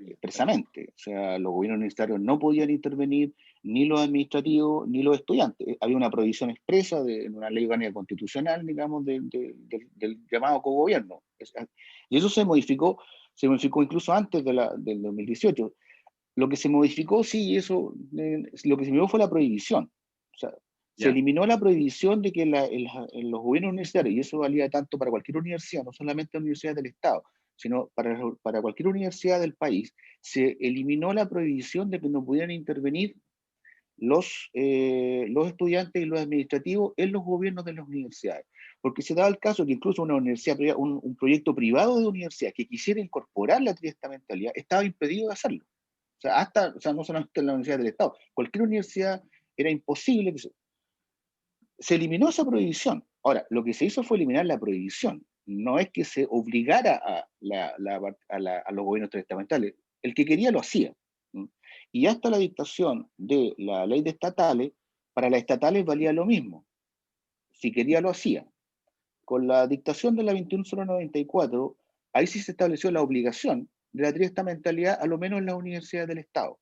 expresamente. O sea, los gobiernos universitarios no podían intervenir, ni los administrativos, ni los estudiantes. Había una prohibición expresa en una ley orgánica constitucional, digamos, del llamado cogobierno. Y eso se modificó incluso antes del 2018. Lo que se modificó, sí, lo que se modificó fue la prohibición. O sea, se eliminó la prohibición de que en los gobiernos universitarios, y eso valía tanto para cualquier universidad, no solamente universidades del Estado, sino para cualquier universidad del país, se eliminó la prohibición de que no pudieran intervenir los estudiantes y los administrativos en los gobiernos de las universidades. Porque se daba el caso que incluso una universidad, un proyecto privado de universidad que quisiera incorporar la triestamentalidad, estaba impedido de hacerlo. O sea, no solamente en la Universidad del Estado, cualquier universidad era imposible que se eliminó esa prohibición. Ahora, lo que se hizo fue eliminar la prohibición. No es que se obligara a los gobiernos triestamentales. El que quería lo hacía. Y hasta la dictación de la ley de estatales, para las estatales valía lo mismo. Si quería lo hacía. Con la dictación de la 21094, ahí sí se estableció la obligación de la triestamentalidad, a lo menos en las universidades del Estado,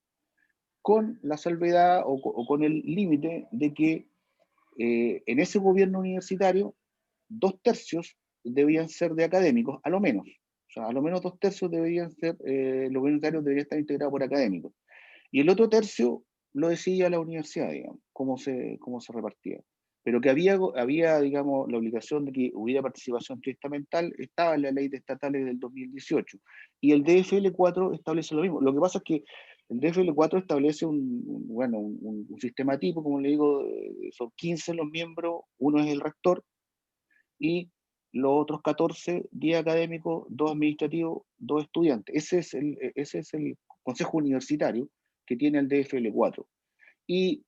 con la salvedad o con el límite de que en ese gobierno universitario 2/3 debían ser de académicos, a lo menos. O sea, a lo menos 2/3 debían ser, los universitarios deberían estar integrados por académicos. Y el otro tercio lo decidía la universidad, digamos, cómo se repartía. Pero que había, digamos, la obligación de que hubiera participación triestamental, estaba en la ley de estatales del 2018. Y el DFL4 establece lo mismo. Lo que pasa es que el DFL4 establece un sistema tipo, como le digo, son 15 los miembros, uno es el rector, y los otros 14, 10 académicos, 2 administrativos, 2 estudiantes. Ese es el consejo universitario que tiene el DFL4. Y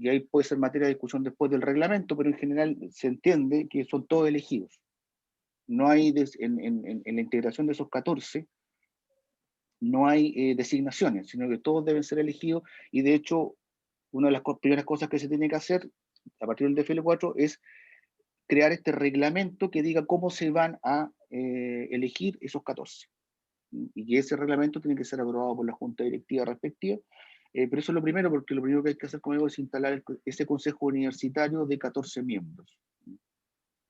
ahí puede ser materia de discusión después del reglamento, pero en general se entiende que son todos elegidos. No hay, en la integración de esos 14, no hay designaciones, sino que todos deben ser elegidos, y de hecho, una de las primeras cosas que se tiene que hacer a partir del DFL4 es crear este reglamento que diga cómo se van a elegir esos 14. Y que ese reglamento tiene que ser aprobado por la junta directiva respectiva. Pero eso es lo primero, porque lo primero que hay que hacer, como digo, es instalar ese consejo universitario de 14 miembros. De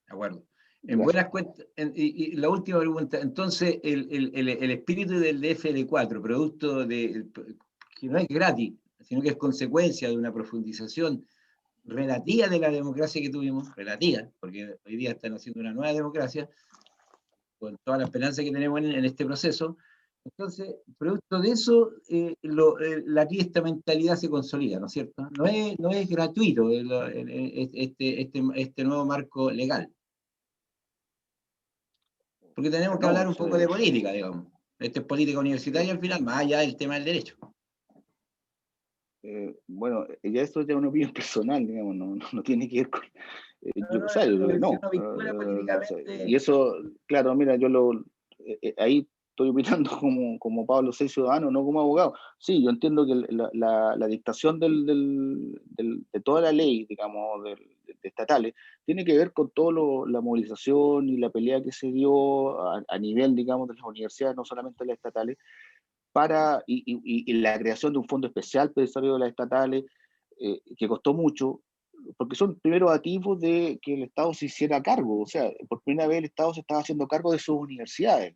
acuerdo. En buenas cuentas, y la última pregunta, entonces el espíritu del DFL4, producto que no es gratis, sino que es consecuencia de una profundización relativa de la democracia que tuvimos, relativa, porque hoy día están haciendo una nueva democracia, con toda la esperanza que tenemos en este proceso. Entonces, producto de eso, la triestamentalidad se consolida, ¿no es cierto? No es gratuito este nuevo marco legal. Porque tenemos que hablar un poco de política, digamos. Esta es política universitaria al final, más allá del tema del derecho. Bueno, ya esto es ya una opinión personal, digamos, no tiene que ver con... No, o sea, yo creo que si no. uno vincula O sea, políticamente. y eso, claro, mira, ahí estoy opinando como Pablo VI ciudadano, no como abogado. Sí, yo entiendo que la dictación de toda la ley, digamos, de estatales, tiene que ver con toda la movilización y la pelea que se dio a nivel, digamos, de las universidades, no solamente las estatales, y la creación de un fondo especial para el desarrollo de las estatales, que costó mucho, porque son primeros atisbos de que el Estado se hiciera cargo. O sea, por primera vez el Estado se estaba haciendo cargo de sus universidades,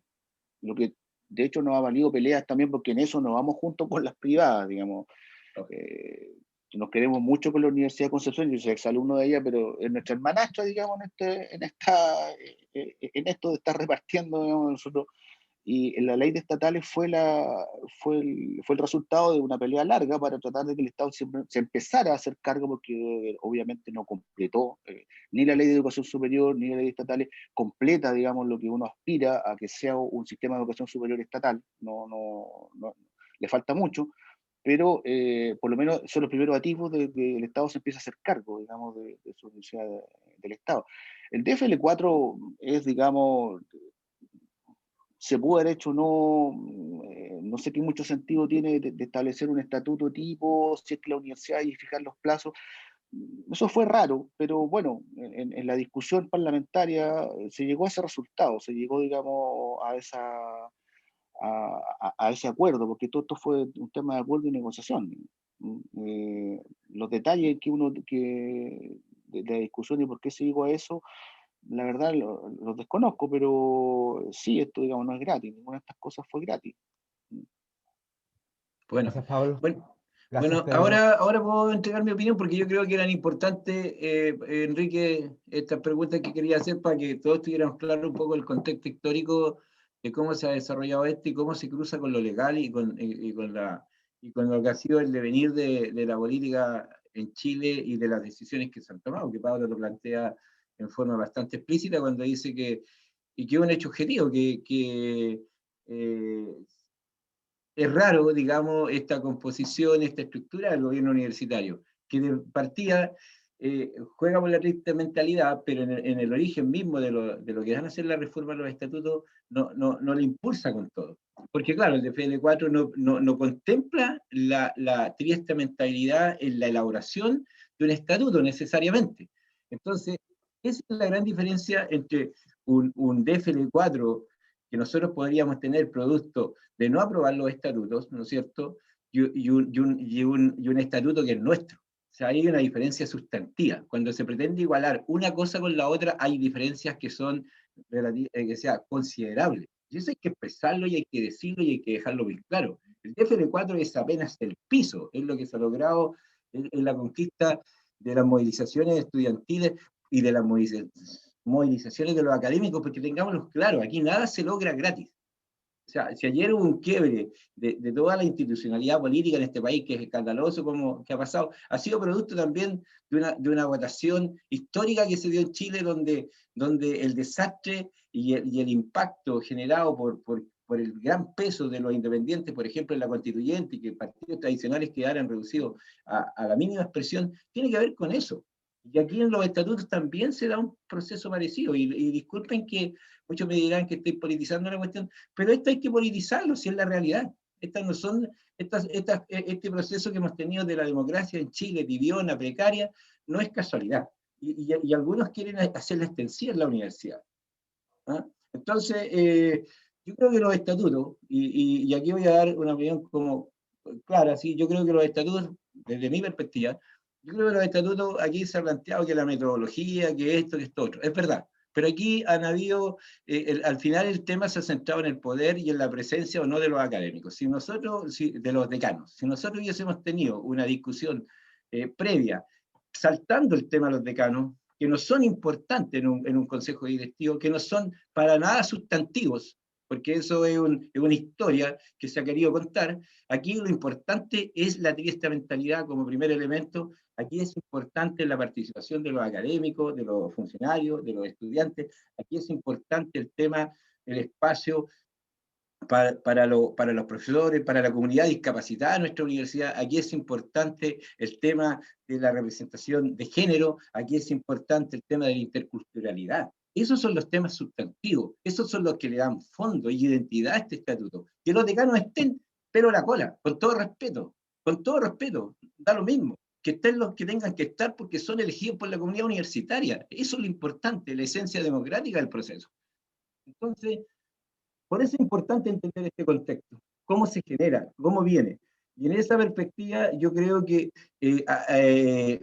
lo que de hecho nos ha valido peleas también, porque en eso nos vamos junto con las privadas, digamos. Eh, Nos queremos mucho con la Universidad de Concepción, yo soy exalumno de ella, pero es nuestra hermanastra, digamos, en esto de estar repartiendo, digamos, nosotros. Y la ley de estatales fue el resultado de una pelea larga para tratar de que el Estado se empezara a hacer cargo, porque obviamente no completó ni la ley de educación superior ni la ley de estatales completa, digamos, lo que uno aspira a que sea un sistema de educación superior estatal. Le falta mucho, pero por lo menos son los primeros atisbos de que el Estado se empieza a hacer cargo, digamos, de su universidad del Estado. El DFL4 es, digamos, se pudo haber hecho, no sé qué mucho sentido tiene de establecer un estatuto tipo, si es que la universidad y fijar los plazos. Eso fue raro, pero bueno, en la discusión parlamentaria se llegó a ese resultado, se llegó, digamos, a ese acuerdo, porque todo esto fue un tema de acuerdo y negociación. Los detalles de la discusión y por qué se llegó a eso, la verdad los desconozco, pero sí, esto, digamos, no es gratis, ninguna de estas cosas fue gratis. Bueno, Gracias, Pablo. bueno, Gracias, bueno, Pedro. ahora puedo entregar mi opinión porque yo creo que eran importantes, Enrique, estas preguntas que quería hacer para que todos tuviéramos claro un poco el contexto histórico de cómo se ha desarrollado esto y cómo se cruza con lo legal y con lo que ha sido el devenir de la política en Chile y de las decisiones que se han tomado, que Pablo lo plantea en forma bastante explícita cuando dice que es un hecho objetivo, es raro, digamos, esta composición, esta estructura del gobierno universitario, que de partida juega con la triste mentalidad, pero en el origen mismo de lo que van a ser la reforma de los estatutos, no le impulsa con todo. Porque claro, el DFL4 no contempla la triste mentalidad en la elaboración de un estatuto necesariamente. Entonces, esa es la gran diferencia entre un DFL4 que nosotros podríamos tener producto de no aprobar los estatutos, ¿no es cierto? Y un estatuto que es nuestro. O sea, hay una diferencia sustantiva. Cuando se pretende igualar una cosa con la otra, hay diferencias que son que sea considerables. Y eso hay que expresarlo y hay que decirlo y hay que dejarlo bien claro. El DFL4 es apenas el piso, es lo que se ha logrado en la conquista de las movilizaciones estudiantiles y de las movilizaciones de los académicos, porque tengámoslo claro, aquí nada se logra gratis. O sea, si ayer hubo un quiebre de toda la institucionalidad política en este país, que es escandaloso como que ha pasado, ha sido producto también de una votación histórica que se dio en Chile, donde el desastre y el impacto generado por el gran peso de los independientes, por ejemplo, en la constituyente, y que partidos tradicionales quedaran reducidos a la mínima expresión, tiene que ver con eso. Y aquí en los estatutos también se da un proceso parecido, y disculpen que muchos me dirán que estoy politizando la cuestión, pero esto hay que politizarlo, si es la realidad. Estas no son, este proceso que hemos tenido de la democracia en Chile, tibiona, precaria, no es casualidad. Y algunos quieren hacerla extensiva en la universidad. ¿Ah? Entonces, yo creo que los estatutos, y aquí voy a dar una opinión como clara, ¿sí? Yo creo que los estatutos, desde mi perspectiva, yo creo que los estatutos, aquí se ha planteado que la metodología, que esto otro, es verdad, pero aquí han habido, al final el tema se ha centrado en el poder y en la presencia o no de los académicos. De los decanos, si nosotros hubiésemos tenido una discusión previa, saltando el tema de los decanos, que no son importantes en un consejo directivo, que no son para nada sustantivos, porque eso es una historia que se ha querido contar. Aquí lo importante es la triste mentalidad como primer elemento. Aquí es importante la participación de los académicos, de los funcionarios, de los estudiantes. Aquí es importante el tema, el espacio para los profesores, para la comunidad discapacitada de nuestra universidad. Aquí es importante el tema de la representación de género, aquí es importante el tema de la interculturalidad. Esos son los temas sustantivos, esos son los que le dan fondo y identidad a este estatuto. Que los decanos estén, pero la cola, con todo respeto, da lo mismo. Que estén los que tengan que estar porque son elegidos por la comunidad universitaria. Eso es lo importante, la esencia democrática del proceso. Entonces, por eso es importante entender este contexto, cómo se genera, cómo viene. Y en esa perspectiva yo creo que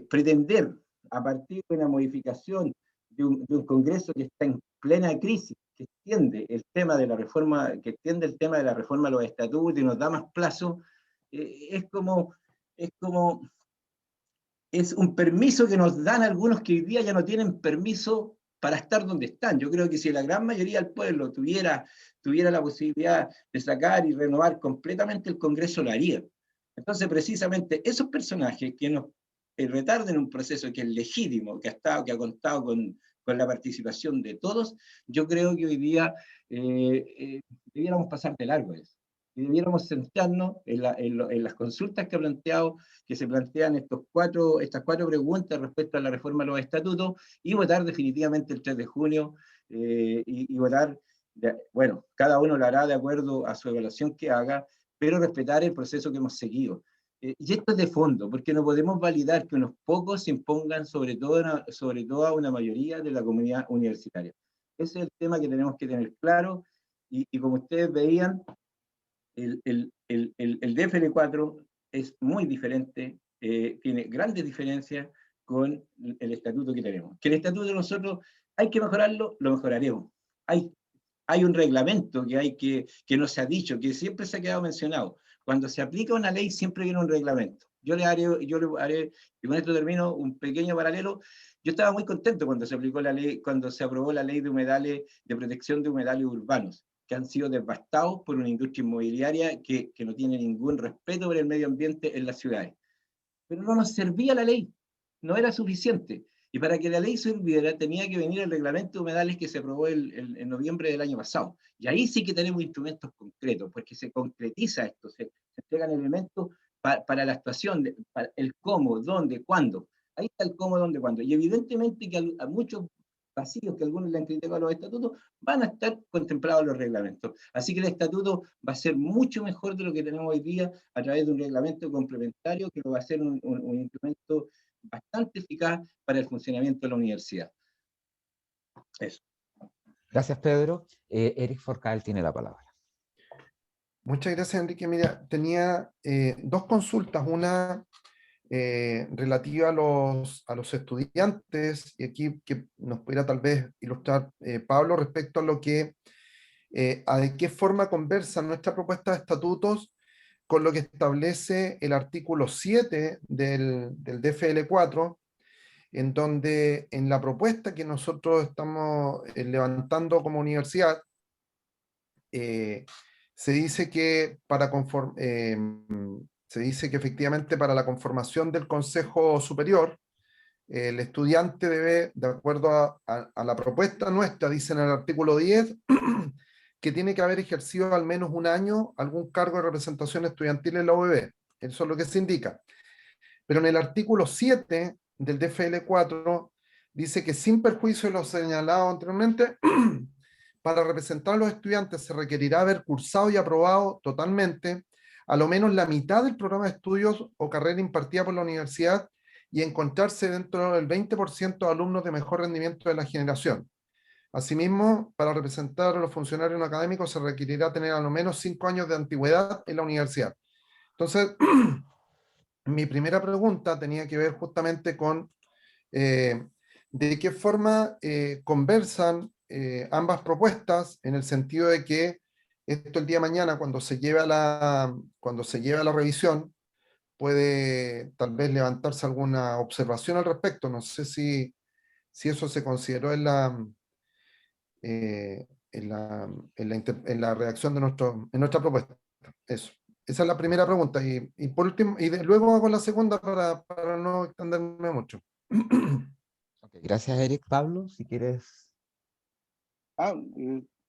pretender a partir de una modificación de un Congreso que está en plena crisis, que extiende el tema de la reforma, a los estatutos y nos da más plazo, es un permiso que nos dan algunos que hoy día ya no tienen permiso para estar donde están. Yo creo que si la gran mayoría del pueblo tuviera la posibilidad de sacar y renovar completamente el Congreso, lo haría. Entonces, precisamente, esos personajes que nos retarden un proceso que es legítimo, que ha contado con la participación de todos, yo creo que hoy día debiéramos pasar de largo eso. Y debiéramos centrarnos en las consultas que se plantean estas cuatro preguntas respecto a la reforma de los estatutos y votar definitivamente el 3 de junio y votar, bueno, cada uno lo hará de acuerdo a su evaluación que haga, pero respetar el proceso que hemos seguido. Y esto es de fondo, porque no podemos validar que unos pocos se impongan sobre todo a una mayoría de la comunidad universitaria. Ese es el tema que tenemos que tener claro y como ustedes veían, el DFL4 es muy diferente, tiene grandes diferencias con el estatuto que tenemos. Que el estatuto de nosotros hay que mejorarlo, lo mejoraremos. Hay un reglamento que no se ha dicho, que siempre se ha quedado mencionado. Cuando se aplica una ley siempre viene un reglamento. Yo le haré, y con esto termino, un pequeño paralelo. Yo estaba muy contento cuando se aplicó la ley, cuando se aprobó la ley de humedales, de protección de humedales urbanos, que han sido devastados por una industria inmobiliaria que no tiene ningún respeto por el medio ambiente en las ciudades. Pero no nos servía la ley, no era suficiente. Y para que la ley sirviera tenía que venir el reglamento de humedales que se aprobó en noviembre del año pasado. Y ahí sí que tenemos instrumentos concretos, porque se concretiza esto, se entregan elementos para la actuación, para el cómo, dónde, cuándo. Ahí está el cómo, dónde, cuándo. Y evidentemente que a muchos vacíos que algunos le han criticado a los estatutos, van a estar contemplados los reglamentos. Así que el estatuto va a ser mucho mejor de lo que tenemos hoy día a través de un reglamento complementario que lo va a ser un instrumento bastante eficaz para el funcionamiento de la universidad. Eso. Gracias, Pedro. Eric Forcal tiene la palabra. Muchas gracias, Enrique. Mira, tenía dos consultas, una relativa a los estudiantes, y aquí que nos pudiera tal vez ilustrar Pablo respecto a lo que, a de qué forma conversa nuestra propuesta de estatutos con lo que establece el artículo 7 del DFL4, en donde en la propuesta que nosotros estamos levantando como universidad, se dice que se dice que efectivamente para la conformación del Consejo Superior, el estudiante debe, de acuerdo a la propuesta nuestra, dice en el artículo 10, que tiene que haber ejercido al menos un año algún cargo de representación estudiantil en la UBB. Eso es lo que se indica. Pero en el artículo 7 del DFL4 dice que sin perjuicio de lo señalado anteriormente, para representar a los estudiantes se requerirá haber cursado y aprobado totalmente a lo menos la mitad del programa de estudios o carrera impartida por la universidad y encontrarse dentro del 20% de alumnos de mejor rendimiento de la generación. Asimismo, para representar a los funcionarios académicos se requerirá tener a lo menos 5 años de antigüedad en la universidad. Entonces, mi primera pregunta tenía que ver justamente con de qué forma conversan ambas propuestas, en el sentido de que esto el día de mañana, cuando se lleve a la revisión, puede tal vez levantarse alguna observación al respecto. No sé si eso se consideró en la redacción de nuestra propuesta. Eso. Esa es la primera pregunta. Y por último, luego hago la segunda para no extenderme mucho. Okay, gracias, Eric. Pablo, si quieres.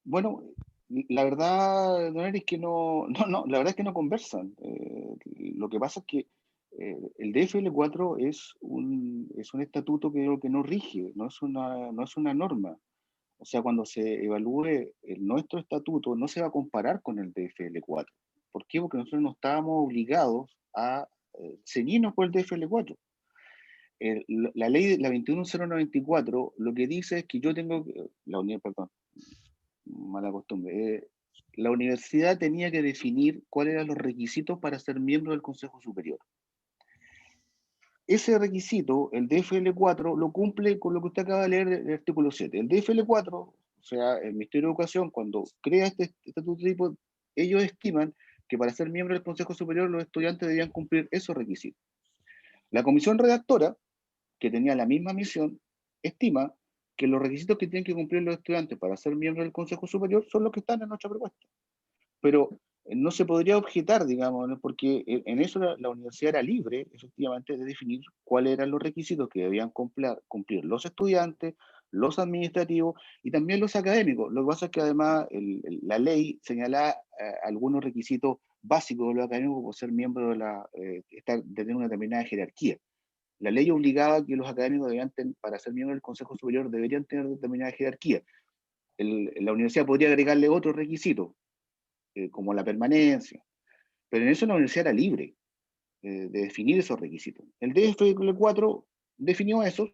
Bueno, La verdad, don Eric, es que la verdad es que no conversan. Lo que pasa es que el DFL4 es un estatuto que no rige, no es una norma. O sea, cuando se evalúe nuestro estatuto, no se va a comparar con el DFL4. ¿Por qué? Porque nosotros no estábamos obligados a ceñirnos por el DFL4. La ley, la 21094, lo que dice es que yo tengo, perdón, mala costumbre, la universidad tenía que definir cuáles eran los requisitos para ser miembro del Consejo Superior. Ese requisito, el DFL4, lo cumple con lo que usted acaba de leer del artículo 7. El DFL4, o sea, el Ministerio de Educación, cuando crea este estatuto tipo, ellos estiman que para ser miembro del Consejo Superior los estudiantes debían cumplir esos requisitos. La comisión redactora, que tenía la misma misión, estima que los requisitos que tienen que cumplir los estudiantes para ser miembros del Consejo Superior son los que están en nuestra propuesta. Pero no se podría objetar, digamos, ¿no? Porque en eso la universidad era libre, efectivamente, de definir cuáles eran los requisitos que debían cumplir los estudiantes, los administrativos y también los académicos. Lo que pasa es que además la ley señala algunos requisitos básicos de los académicos por ser miembro de tener una determinada jerarquía. La ley obligaba que los académicos para ser miembros del Consejo Superior deberían tener determinada jerarquía. La universidad podría agregarle otros requisitos, como la permanencia, pero en eso la universidad era libre de definir esos requisitos. El DFL4 definió eso,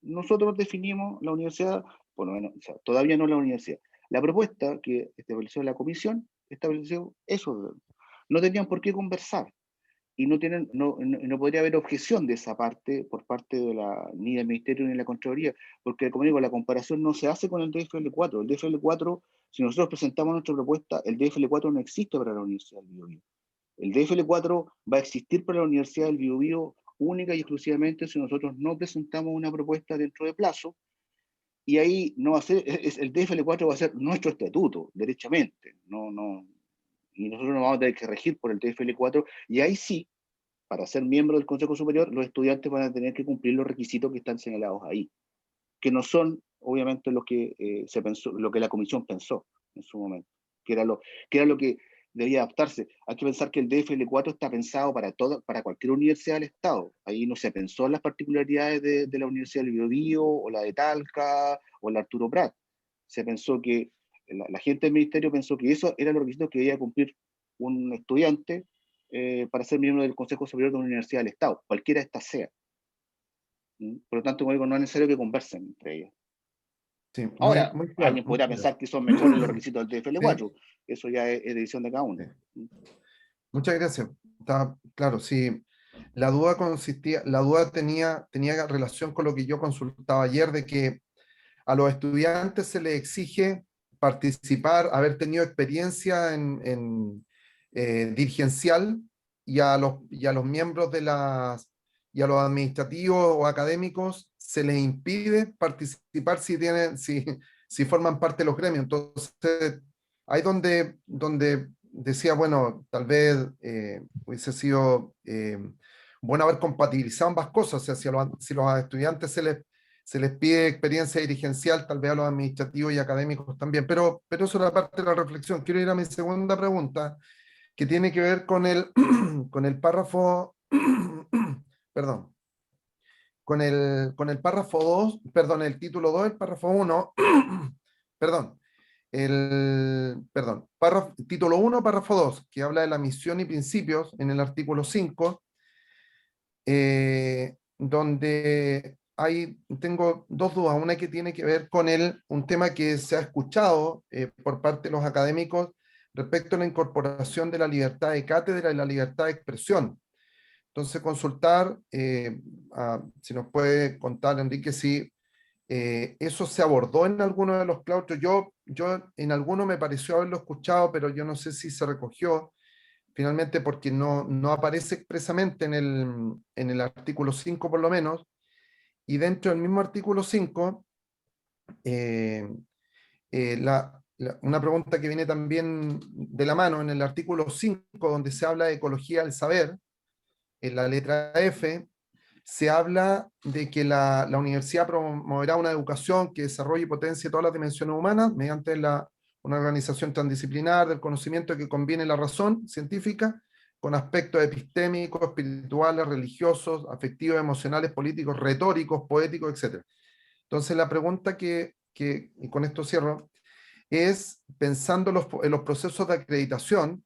nosotros definimos la universidad, bueno, o sea, todavía no la universidad. La propuesta que estableció la comisión estableció eso. No tenían por qué conversar y no podría haber objeción de esa parte por parte ni del Ministerio ni de la Contraloría, porque como digo, la comparación no se hace con el DFL4. El DFL4, si nosotros presentamos nuestra propuesta, el DFL4 no existe para la Universidad del Biobío. El DFL4 va a existir para la Universidad del Biobío única y exclusivamente si nosotros no presentamos una propuesta dentro de plazo, y ahí no va a ser, el DFL4 va a ser nuestro estatuto, derechamente, y nosotros nos vamos a tener que regir por el TFL4, y ahí sí, para ser miembro del Consejo Superior, los estudiantes van a tener que cumplir los requisitos que están señalados ahí, que no son, obviamente, lo que se pensó, lo que la comisión pensó en su momento, que era lo que debía adaptarse. Hay que pensar que el DFL4 está pensado para cualquier universidad del Estado. Ahí no se pensó en las particularidades de la Universidad del Biobío, o la de Talca, o la Arturo Prat. Se pensó que la gente del ministerio pensó que eso eran los requisitos que debía cumplir un estudiante para ser miembro del Consejo Superior de una universidad del Estado, cualquiera esta sea. Por lo tanto, como digo, no es necesario que conversen entre ellas. Sí, Ahora, muy claro, alguien muy podrá claro. pensar que son mejores los requisitos del TFL4. Sí, Eso ya es decisión de cada uno. sí. Muchas gracias. Está claro, sí. La duda tenía relación con lo que yo consultaba ayer, de que a los estudiantes se les exige participar, haber tenido experiencia en dirigencial, y a los miembros y a los administrativos o académicos se les impide participar si forman parte de los gremios. Entonces, ahí donde decía, bueno, tal vez hubiese sido bueno haber compatibilizado ambas cosas. O sea, si a los estudiantes se les pide experiencia dirigencial, tal vez a los administrativos y académicos también, pero eso era parte de la reflexión. Quiero ir a mi segunda pregunta, que tiene que ver con con el párrafo, perdón, con el párrafo 2, perdón, el título 2, el párrafo 1, perdón, título 1, párrafo 2, que habla de la misión y principios en el artículo 5, donde tengo dos dudas. Una que tiene que ver con un tema que se ha escuchado por parte de los académicos respecto a la incorporación de la libertad de cátedra y la libertad de expresión. Entonces, consultar, si nos puede contar, Enrique, si eso se abordó en alguno de los claustros. Yo en alguno me pareció haberlo escuchado, pero yo no sé si se recogió finalmente, porque no aparece expresamente en el artículo 5 por lo menos, y dentro del mismo artículo 5, una pregunta que viene también de la mano en el artículo 5, donde se habla de ecología del saber, en la letra F, se habla de que la universidad promoverá una educación que desarrolle y potencie todas las dimensiones humanas mediante la una organización transdisciplinar del conocimiento que combine la razón científica con aspectos epistémicos, espirituales, religiosos, afectivos, emocionales, políticos, retóricos, poéticos, etc. Entonces la pregunta y con esto cierro, es pensando en los procesos de acreditación,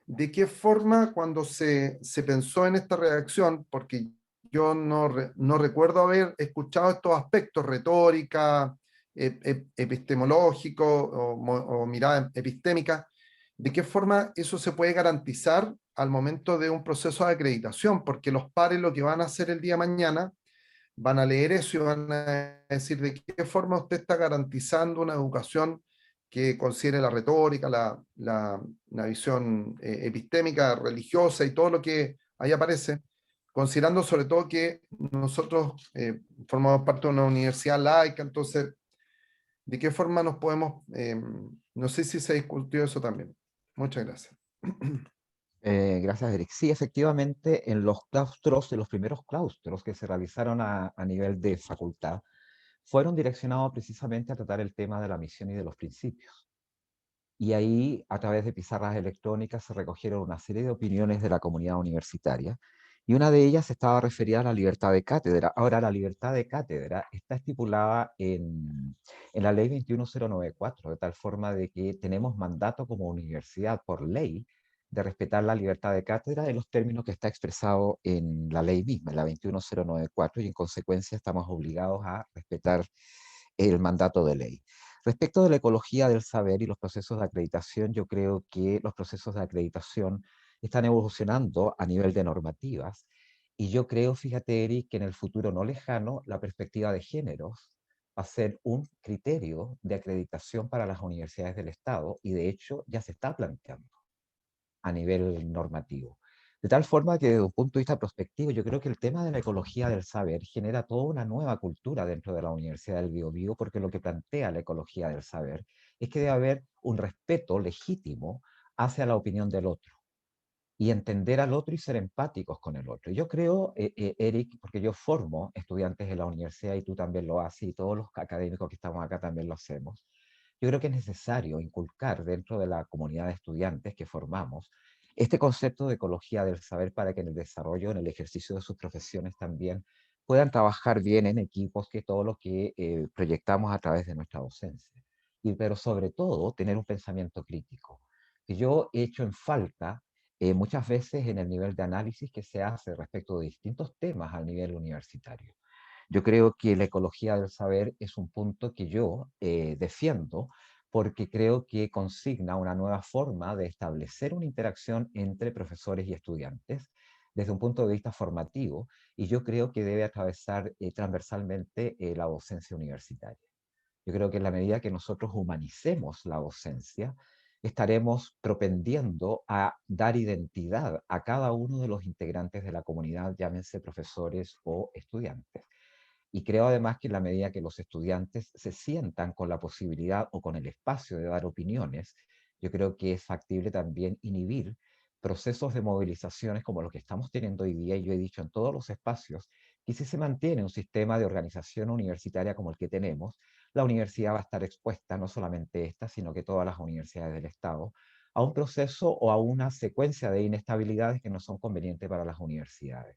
de qué forma cuando se pensó en esta redacción, porque yo no recuerdo haber escuchado estos aspectos, retórica, epistemológico o mirada epistémica, de qué forma eso se puede garantizar al momento de un proceso de acreditación, porque los pares lo que van a hacer el día de mañana van a leer eso y van a decir de qué forma usted está garantizando una educación que considere la retórica, la visión epistémica, religiosa y todo lo que ahí aparece, considerando sobre todo que nosotros formamos parte de una universidad laica, entonces, ¿de qué forma nos podemos, no sé si se discutió eso también? Muchas gracias. Gracias, Eric. Sí, efectivamente, en los claustros, en los primeros claustros que se realizaron a nivel de facultad, fueron direccionados precisamente a tratar el tema de la misión y de los principios. Y ahí, a través de pizarras electrónicas, se recogieron una serie de opiniones de la comunidad universitaria, y una de ellas estaba referida a la libertad de cátedra. Ahora, la libertad de cátedra está estipulada en la ley 21094, de tal forma de que tenemos mandato como universidad por ley de respetar la libertad de cátedra en los términos que está expresado en la ley misma, en la 21094, y en consecuencia estamos obligados a respetar el mandato de ley. Respecto de la ecología del saber y los procesos de acreditación, yo creo que los procesos de acreditación están evolucionando a nivel de normativas, y yo creo, fíjate, Eric, que en el futuro no lejano la perspectiva de géneros va a ser un criterio de acreditación para las universidades del Estado, y de hecho ya se está planteando a nivel normativo. De tal forma que desde un punto de vista prospectivo, yo creo que el tema de la ecología del saber genera toda una nueva cultura dentro de la Universidad del Biobío, porque lo que plantea la ecología del saber es que debe haber un respeto legítimo hacia la opinión del otro, y entender al otro y ser empáticos con el otro. Yo creo, Eric, porque yo formo estudiantes en la universidad y tú también lo haces, y todos los académicos que estamos acá también lo hacemos, yo creo que es necesario inculcar dentro de la comunidad de estudiantes que formamos este concepto de ecología del saber, para que en el desarrollo, en el ejercicio de sus profesiones también puedan trabajar bien en equipos, que todo lo que proyectamos a través de nuestra docencia. Pero sobre todo, tener un pensamiento crítico, que yo he hecho en falta muchas veces en el nivel de análisis que se hace respecto de distintos temas a nivel universitario. Yo creo que la ecología del saber es un punto que yo defiendo, porque creo que consigna una nueva forma de establecer una interacción entre profesores y estudiantes desde un punto de vista formativo, y yo creo que debe atravesar transversalmente la docencia universitaria. Yo creo que en la medida que nosotros humanicemos la docencia, estaremos propendiendo a dar identidad a cada uno de los integrantes de la comunidad, llámense profesores o estudiantes. Y creo además que en la medida que los estudiantes se sientan con la posibilidad o con el espacio de dar opiniones, yo creo que es factible también inhibir procesos de movilizaciones como los que estamos teniendo hoy día. Y yo he dicho en todos los espacios que si se mantiene un sistema de organización universitaria como el que tenemos, la universidad va a estar expuesta, no solamente esta, sino que todas las universidades del Estado, a un proceso o a una secuencia de inestabilidades que no son convenientes para las universidades.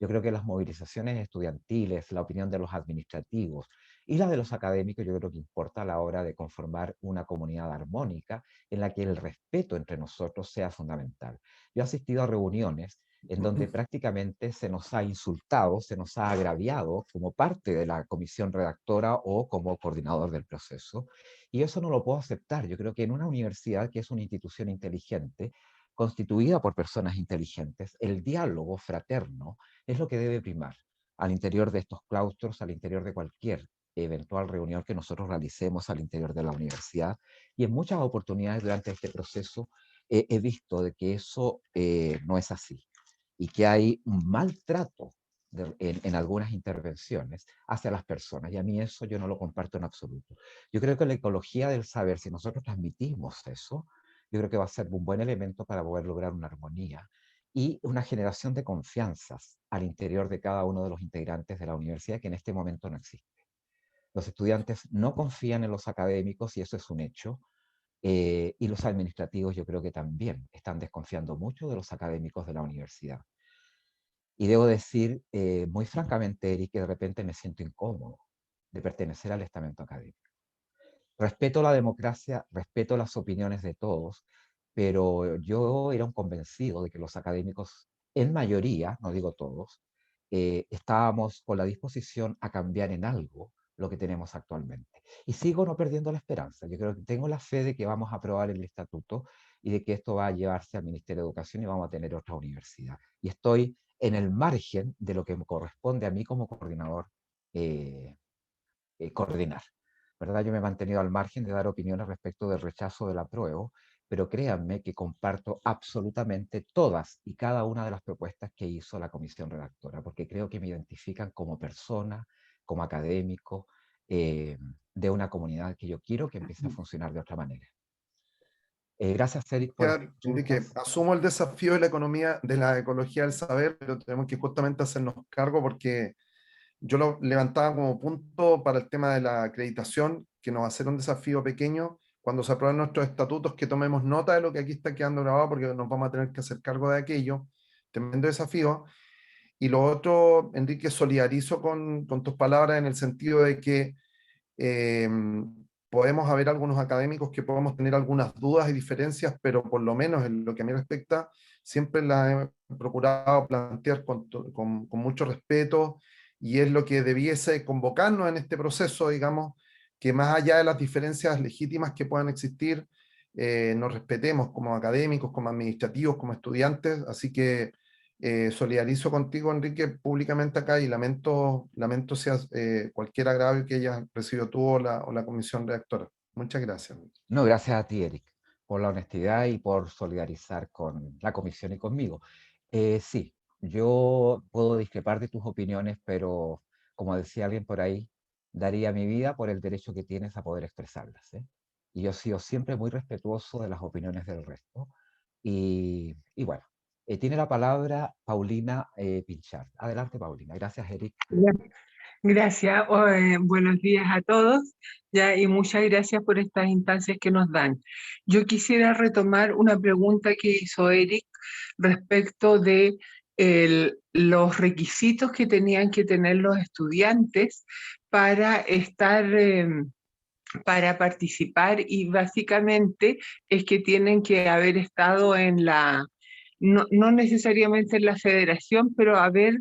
Yo creo que las movilizaciones estudiantiles, la opinión de los administrativos y la de los académicos, yo creo que importa a la hora de conformar una comunidad armónica en la que el respeto entre nosotros sea fundamental. Yo he asistido a reuniones en donde prácticamente se nos ha insultado, se nos ha agraviado como parte de la comisión redactora o como coordinador del proceso, y eso no lo puedo aceptar. Yo creo que en una universidad, que es una institución inteligente, constituida por personas inteligentes, el diálogo fraterno es lo que debe primar al interior de estos claustros, al interior de cualquier eventual reunión que nosotros realicemos al interior de la universidad. Y en muchas oportunidades durante este proceso he visto de que eso no es así, y que hay un maltrato en algunas intervenciones hacia las personas, y a mí eso yo no lo comparto en absoluto. Yo creo que la ecología del saber, si nosotros transmitimos eso, yo creo que va a ser un buen elemento para poder lograr una armonía y una generación de confianzas al interior de cada uno de los integrantes de la universidad, que en este momento no existe. Los estudiantes no confían en los académicos, y eso es un hecho. Y los administrativos yo creo que también están desconfiando mucho de los académicos de la universidad. Y debo decir, muy francamente, Eric, que de repente me siento incómodo de pertenecer al estamento académico. Respeto la democracia, respeto las opiniones de todos, pero yo era un convencido de que los académicos, en mayoría, no digo todos, estábamos con la disposición a cambiar en algo lo que tenemos actualmente. Y sigo no perdiendo la esperanza. Yo creo que tengo la fe de que vamos a aprobar el estatuto y de que esto va a llevarse al Ministerio de Educación y vamos a tener otra universidad. Y estoy en el margen de lo que me corresponde a mí como coordinador coordinar. ¿Verdad? Yo me he mantenido al margen de dar opiniones respecto del rechazo del apruebo, pero créanme que comparto absolutamente todas y cada una de las propuestas que hizo la comisión redactora, porque creo que me identifican como persona, como académico, de una comunidad que yo quiero que empiece a funcionar de otra manera. Gracias, Eric, por las Enrique, consultas. asumo el desafío de la economía, de la ecología del saber, pero tenemos que justamente hacernos cargo porque yo lo levantaba como punto para el tema de la acreditación, que nos va a ser un desafío pequeño cuando se aprueben nuestros estatutos, que tomemos nota de lo que aquí está quedando grabado, porque nos vamos a tener que hacer cargo de aquello. Tremendo desafío. Y lo otro, Enrique, solidarizo con tus palabras en el sentido de que eh, podemos haber algunos académicos que podemos tener algunas dudas y diferencias, pero por lo menos en lo que a mí respecta, siempre las he procurado plantear con mucho respeto y es lo que debiese convocarnos en este proceso, digamos, que más allá de las diferencias legítimas que puedan existir, nos respetemos como académicos, como administrativos, como estudiantes, así que solidarizo contigo, Enrique, públicamente acá y lamento sea cualquier agravio que hayas recibido tú o la comisión redactora. Muchas gracias. No, gracias a ti, Eric, por la honestidad y por solidarizar con la comisión y conmigo. Sí, yo puedo discrepar de tus opiniones, pero como decía alguien por ahí, daría mi vida por el derecho que tienes a poder expresarlas, ¿eh? Y yo he sido siempre muy respetuoso de las opiniones del resto. Y bueno, tiene la palabra Paulina Pinchard. Adelante, Paulina. Gracias, Eric. Gracias, buenos días a todos, ya, y muchas gracias por estas instancias que nos dan. Yo quisiera retomar una pregunta que hizo Eric respecto de los requisitos que tenían que tener los estudiantes para estar, para participar, y básicamente es que tienen que haber estado en la, no necesariamente en la federación, pero haber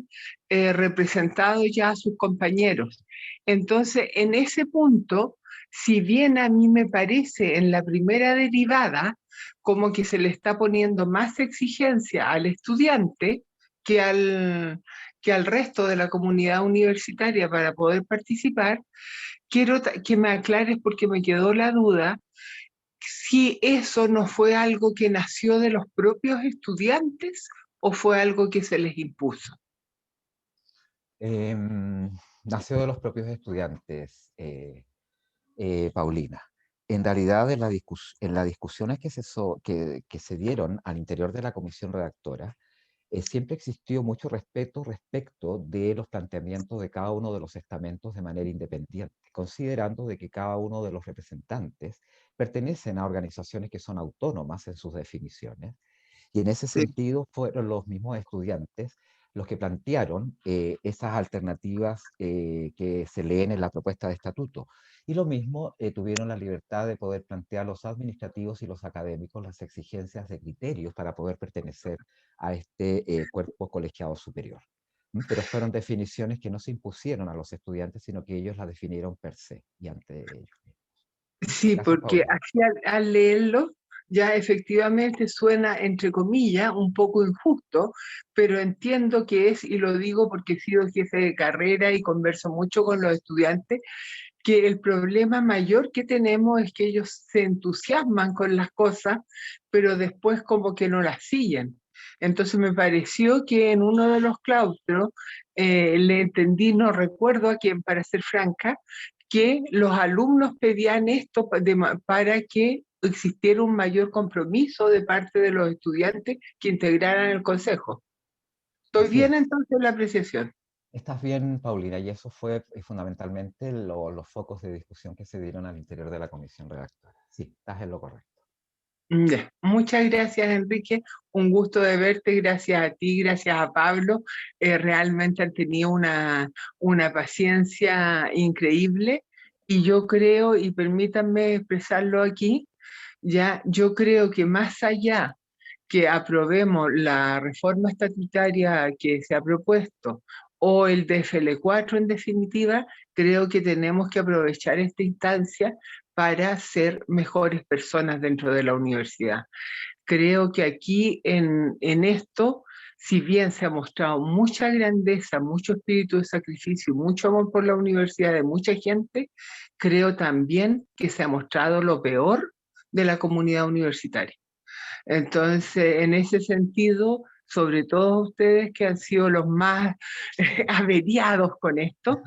representado ya a sus compañeros. Entonces, en ese punto, si bien a mí me parece en la primera derivada como que se le está poniendo más exigencia al estudiante que al resto de la comunidad universitaria para poder participar, quiero que me aclares, porque me quedó la duda, si eso no fue algo que nació de los propios estudiantes o fue algo que se les impuso. Nació de los propios estudiantes, Paulina. En realidad, en las discusiones que se dieron al interior de la comisión redactora, siempre existió mucho respeto respecto de los planteamientos de cada uno de los estamentos de manera independiente, considerando de que cada uno de los representantes pertenecen a organizaciones que son autónomas en sus definiciones, y en ese sentido fueron los mismos estudiantes los que plantearon esas alternativas que se leen en la propuesta de estatuto. Y lo mismo tuvieron la libertad de poder plantear los administrativos y los académicos las exigencias de criterios para poder pertenecer a este cuerpo colegiado superior. Pero fueron definiciones que no se impusieron a los estudiantes, sino que ellos las definieron per se y ante ellos. Sí, Gracias, porque Paulina. así al leerlo ya efectivamente suena, entre comillas, un poco injusto, pero entiendo que es, y lo digo porque he sido jefe de carrera y converso mucho con los estudiantes, que el problema mayor que tenemos es que ellos se entusiasman con las cosas, pero después como que no las siguen. Entonces me pareció que en uno de los claustros le entendí, no recuerdo a quién, para ser franca, que los alumnos pedían esto para que existiera un mayor compromiso de parte de los estudiantes que integraran el consejo. ¿Estoy Así bien es. entonces en la apreciación? Estás bien, Paulina, y eso fue fundamentalmente los focos de discusión que se dieron al interior de la comisión redactora. Sí, estás en lo correcto. Ya. Muchas gracias, Enrique. Un gusto de verte. Gracias a ti, gracias a Pablo. Realmente han tenido una paciencia increíble. Y yo creo, y permítanme expresarlo aquí, ya, yo creo que más allá que aprobemos la reforma estatutaria que se ha propuesto o el DFL4 en definitiva, creo que tenemos que aprovechar esta instancia para ser mejores personas dentro de la universidad. Creo que aquí en esto, si bien se ha mostrado mucha grandeza, mucho espíritu de sacrificio, mucho amor por la universidad de mucha gente, creo también que se ha mostrado lo peor de la comunidad universitaria. Entonces, en ese sentido, sobre todo ustedes que han sido los más averiados con esto,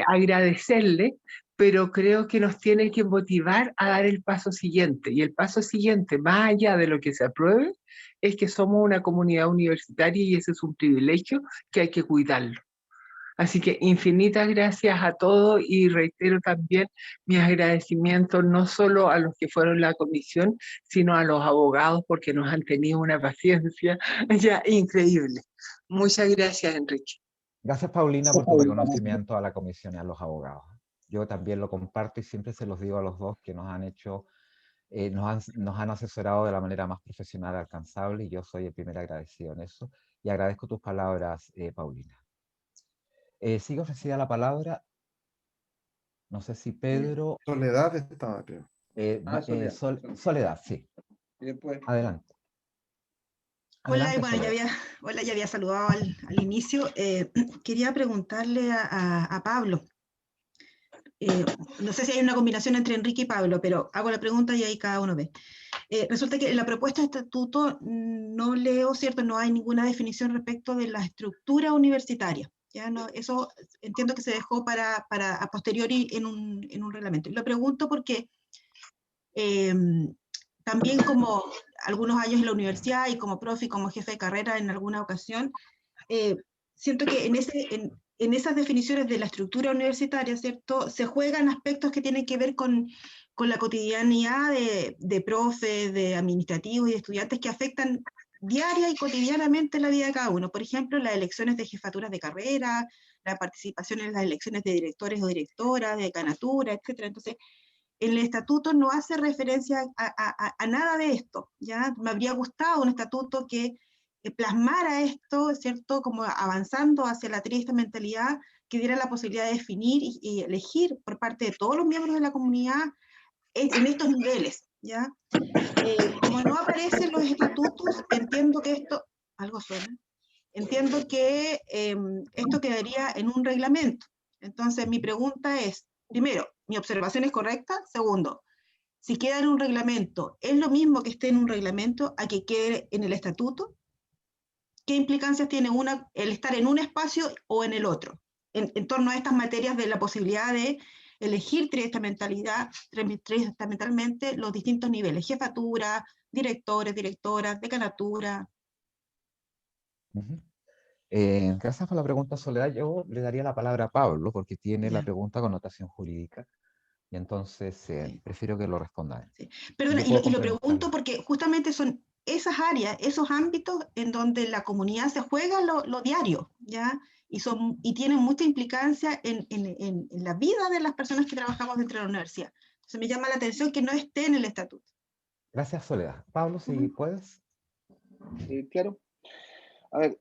agradecerles, pero creo que nos tiene que motivar a dar el paso siguiente. Y el paso siguiente, más allá de lo que se apruebe, es que somos una comunidad universitaria y ese es un privilegio que hay que cuidarlo. Así que infinitas gracias a todos y reitero también mis agradecimientos no solo a los que fueron la comisión, sino a los abogados porque nos han tenido una paciencia ya increíble. Muchas gracias, Enrique. Gracias, Paulina, por tu reconocimiento a la comisión y a los abogados. Yo también lo comparto y siempre se los digo a los dos que nos han hecho, nos han asesorado de la manera más profesional alcanzable y yo soy el primer agradecido en eso. Y agradezco tus palabras, Paulina. Sigue ofrecida la palabra. No sé si Pedro. Soledad estaba, creo. Soledad. Soledad, sí. Y después, Adelante. Hola, Adelante, bueno, Soledad. ya había saludado al inicio. Quería preguntarle a Pablo. No sé si hay una combinación entre Enrique y Pablo, pero hago la pregunta y ahí cada uno ve. Resulta que en la propuesta de estatuto no leo, ¿cierto? No hay ninguna definición respecto de la estructura universitaria. Ya no, eso entiendo que se dejó para a posteriori en un reglamento. Y lo pregunto porque también como algunos años en la universidad y como profe y como jefe de carrera en alguna ocasión, siento que en esas definiciones de la estructura universitaria, ¿cierto? Se juegan aspectos que tienen que ver con la cotidianidad de profes, de administrativos y de estudiantes que afectan diaria y cotidianamente la vida de cada uno. Por ejemplo, las elecciones de jefaturas de carrera, la participación en las elecciones de directores o directoras, de decanatura, etc. Entonces, el estatuto no hace referencia a nada de esto, ¿ya? Me habría gustado un estatuto que plasmara esto, ¿cierto? Como avanzando hacia la triestamentalidad, que diera la posibilidad de definir y elegir por parte de todos los miembros de la comunidad en estos niveles, ¿ya? Como no aparecen los estatutos, entiendo que esto, algo suena, entiendo que esto quedaría en un reglamento. Entonces, mi pregunta es, primero, ¿mi observación es correcta? Segundo, si queda en un reglamento, ¿es lo mismo que esté en un reglamento a que quede en el estatuto? ¿Qué implicancias tiene el estar en un espacio o en el otro? En torno a estas materias de la posibilidad de elegir triestamentalmente los distintos niveles, jefatura, directores, directoras, decanatura. Gracias por la pregunta, Soledad. Yo le daría la palabra a Pablo porque tiene la pregunta con notación jurídica y entonces Sí. prefiero que lo responda él. Sí. Perdona, Yo y puedo lo pregunto complementarlo. porque justamente son esas áreas, esos ámbitos en donde la comunidad se juega lo diario, ¿ya? Y tienen mucha implicancia en la vida de las personas que trabajamos dentro de la universidad. Entonces me llama la atención que no esté en el estatuto. Gracias, Soledad. Pablo, si puedes. Claro. A ver,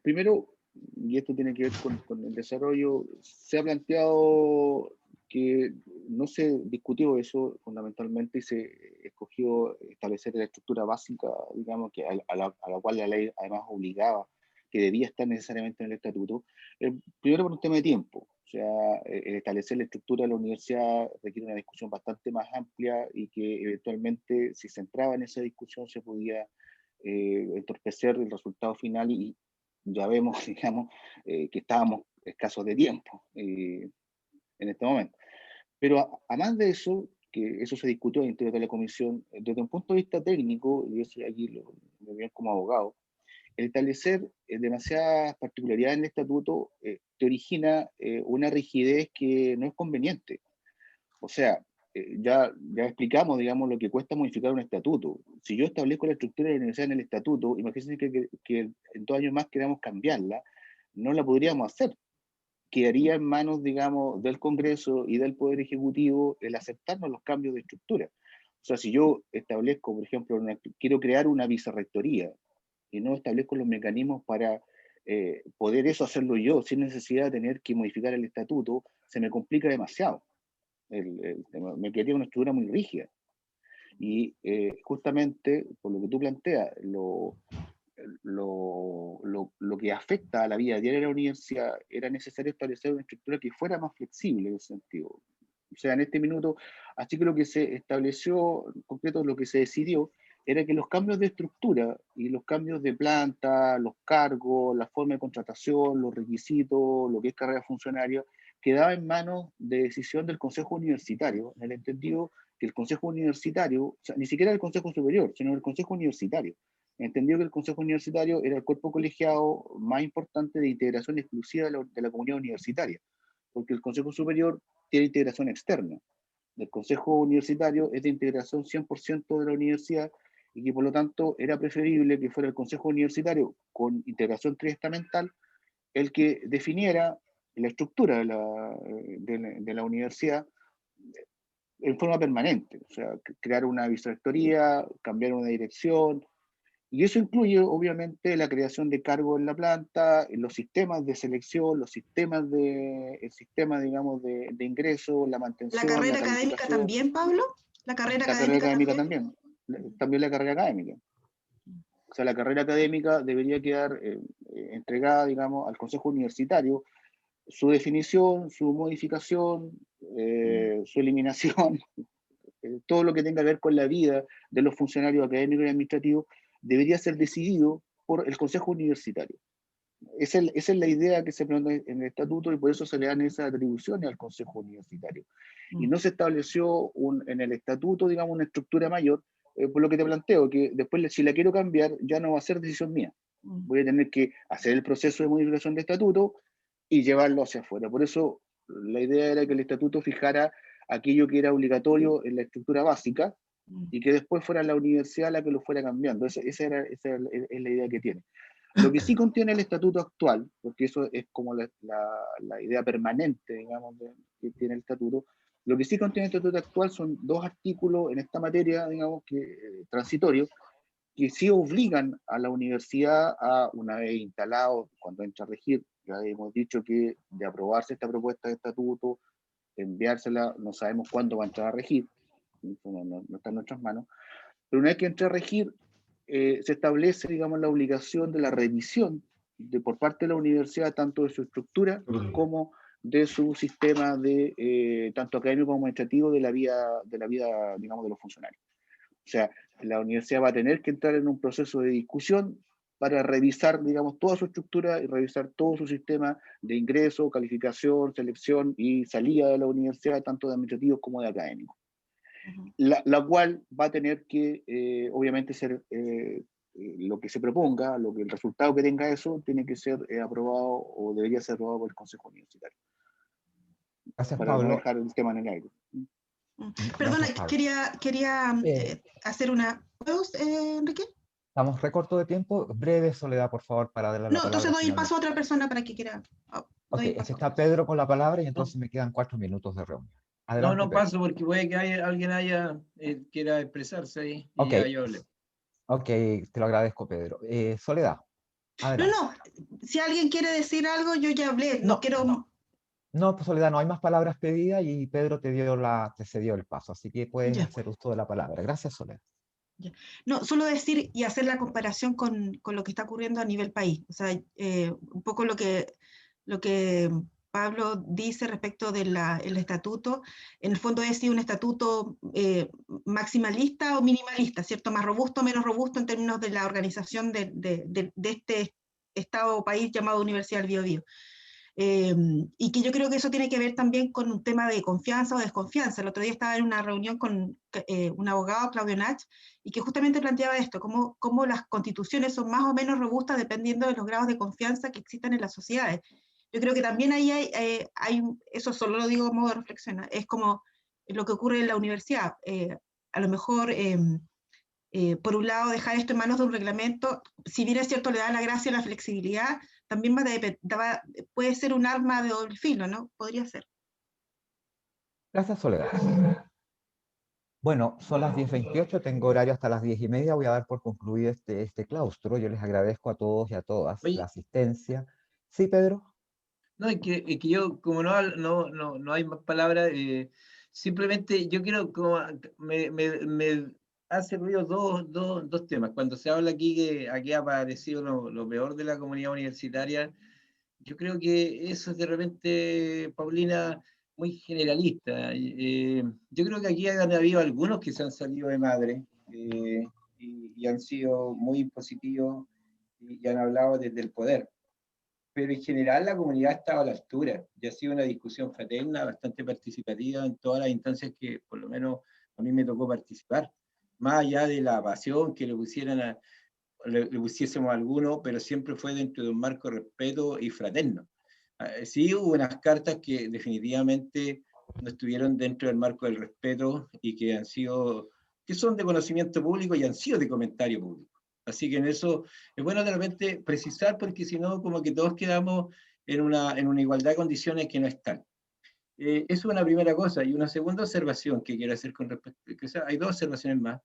primero, y esto tiene que ver con el desarrollo, se ha planteado que no se discutió eso fundamentalmente y se escogió establecer la estructura básica, digamos, que a la cual la ley además obligaba, que debía estar necesariamente en el estatuto, primero por un tema de tiempo. O sea, el establecer la estructura de la universidad requiere una discusión bastante más amplia y que eventualmente, si se entraba en esa discusión, se podía entorpecer el resultado final y ya vemos, digamos, que estábamos escasos de tiempo en este momento. Pero además de eso, que eso se discutió dentro de la comisión, desde un punto de vista técnico, y eso aquí lo veo como abogado, el establecer demasiadas particularidades en el estatuto te origina una rigidez que no es conveniente. O sea, ya explicamos, digamos, lo que cuesta modificar un estatuto. Si yo establezco la estructura de la universidad en el estatuto, imagínense que en 2 años más queramos cambiarla, no la podríamos hacer. Quedaría en manos, digamos, del Congreso y del Poder Ejecutivo el aceptarnos los cambios de estructura. O sea, si yo establezco, por ejemplo, quiero crear una vicerrectoría y no establezco los mecanismos para poder eso hacerlo yo sin necesidad de tener que modificar el estatuto, se me complica demasiado. Me quedaría una estructura muy rígida. Y justamente, por lo que tú planteas, lo que afecta a la vida diaria de la universidad, era necesario establecer una estructura que fuera más flexible en ese sentido. O sea, en este minuto, así que lo que se estableció, en concreto lo que se decidió, era que los cambios de estructura y los cambios de planta, los cargos, la forma de contratación, los requisitos, lo que es carrera funcionaria, quedaba en manos de decisión del Consejo Universitario, en el entendido que el Consejo Universitario, o sea, ni siquiera el Consejo Superior, sino el Consejo Universitario, entendió que el Consejo Universitario era el cuerpo colegiado más importante de integración exclusiva de la comunidad universitaria, porque el Consejo Superior tiene integración externa. El Consejo Universitario es de integración 100% de la universidad y que por lo tanto era preferible que fuera el Consejo Universitario con integración triestamental el que definiera la estructura de la universidad en forma permanente, o sea, crear una vicerrectoría, cambiar una dirección, y eso incluye obviamente la creación de cargos en la planta, los sistemas de selección, el sistema, digamos, de ingreso, la mantención, ¿La carrera la académica calificación. también, Pablo? ¿La carrera La carrera académica también, también la carrera académica. O sea, la carrera académica debería quedar entregada, digamos, al Consejo Universitario, su definición, su modificación, su eliminación, todo lo que tenga que ver con la vida de los funcionarios académicos y administrativos, debería ser decidido por el Consejo Universitario. Esa es la idea que se plantea en el estatuto y por eso se le dan esas atribuciones al Consejo Universitario. Y no se estableció en el estatuto, digamos, una estructura mayor, por lo que te planteo, que después si la quiero cambiar ya no va a ser decisión mía. Voy a tener que hacer el proceso de modificación de estatuto y llevarlo hacia afuera. Por eso la idea era que el estatuto fijara aquello que era obligatorio en la estructura básica y que después fuera la universidad la que lo fuera cambiando. Esa es la idea que tiene. Lo que sí contiene el estatuto actual, porque eso es como la idea permanente, digamos, que tiene el estatuto, lo que sí contiene el estatuto actual son 2 artículos en esta materia, digamos, transitorios, que sí obligan a la universidad a, una vez instalado, cuando entra a regir, ya hemos dicho que de aprobarse esta propuesta de estatuto, enviársela, no sabemos cuándo va a entrar a regir, no está en nuestras manos, pero una vez que entre a regir, se establece, digamos, la obligación de la revisión por parte de la universidad, tanto de su estructura como de su sistema tanto académico como administrativo de la vida, digamos, de los funcionarios. O sea, la universidad va a tener que entrar en un proceso de discusión para revisar, digamos, toda su estructura y revisar todo su sistema de ingreso, calificación, selección y salida de la universidad, tanto de administrativos como de académicos. La cual va a tener que, obviamente, ser lo que se proponga, el resultado que tenga eso, tiene que ser aprobado o debería ser aprobado por el Consejo Universitario. Gracias, para Pablo. no dejar el tema en el aire. Perdona, Gracias, Pablo. quería hacer una... ¿Puedo, Enrique? Estamos recorto de tiempo. Breve, Soledad, por favor, para darle la No, palabra. entonces doy el paso a otra persona para que quiera. Ok, está Pedro con la palabra y entonces me quedan 4 minutos de reunión. Adelante, no Pedro. paso porque puede que alguien quiera expresarse ahí. Y Ok. ya yo hablé. Ok, te lo agradezco, Pedro. Soledad, adelante. No, si alguien quiere decir algo, yo ya hablé. No quiero... No, pues Soledad, no hay más palabras pedidas y Pedro te cedió el paso, así que puedes hacer uso de la palabra. Gracias, Soledad. No, solo decir y hacer la comparación con lo que está ocurriendo a nivel país. O sea, un poco lo que Pablo dice respecto del estatuto, en el fondo es si un estatuto maximalista o minimalista, ¿cierto? Más robusto o menos robusto en términos de la organización de este estado o país llamado Universidad del Biobío. Y que yo creo que eso tiene que ver también con un tema de confianza o desconfianza. El otro día estaba en una reunión con un abogado, Claudio Nach, y que justamente planteaba esto, cómo las constituciones son más o menos robustas dependiendo de los grados de confianza que existan en las sociedades. Yo creo que también ahí hay eso solo lo digo como modo de reflexión, es como lo que ocurre en la universidad. A lo mejor, por un lado, dejar esto en manos de un reglamento, si bien es cierto, le da la gracia a la flexibilidad, también puede ser un arma de doble filo, ¿no? Podría ser. Gracias, Soledad. Bueno, son las 10:28, tengo horario hasta las 10:30, voy a dar por concluido este claustro. Yo les agradezco a todos y a todas Oye, la asistencia. ¿Sí, Pedro? no, es que yo, como no hay más palabras, simplemente yo quiero, como me hace ruido dos temas. Cuando se habla aquí que aquí ha aparecido lo peor de la comunidad universitaria, yo creo que eso es de repente, Paulina, muy generalista. Yo creo que aquí han habido algunos que se han salido de madre y han sido muy impositivos y han hablado desde el poder, pero en general la comunidad estaba a la altura y ha sido una discusión fraterna, bastante participativa en todas las instancias que por lo menos a mí me tocó participar, más allá de la pasión que le pusiésemos a alguno, pero siempre fue dentro de un marco de respeto y fraterno. Sí hubo unas cartas que definitivamente no estuvieron dentro del marco del respeto y que son de conocimiento público y han sido de comentario público. Así que en eso es bueno de repente precisar, porque si no, como que todos quedamos en una igualdad de condiciones que no están. Eso es una primera cosa. Y una segunda observación que quiero hacer con respecto, hay dos observaciones más,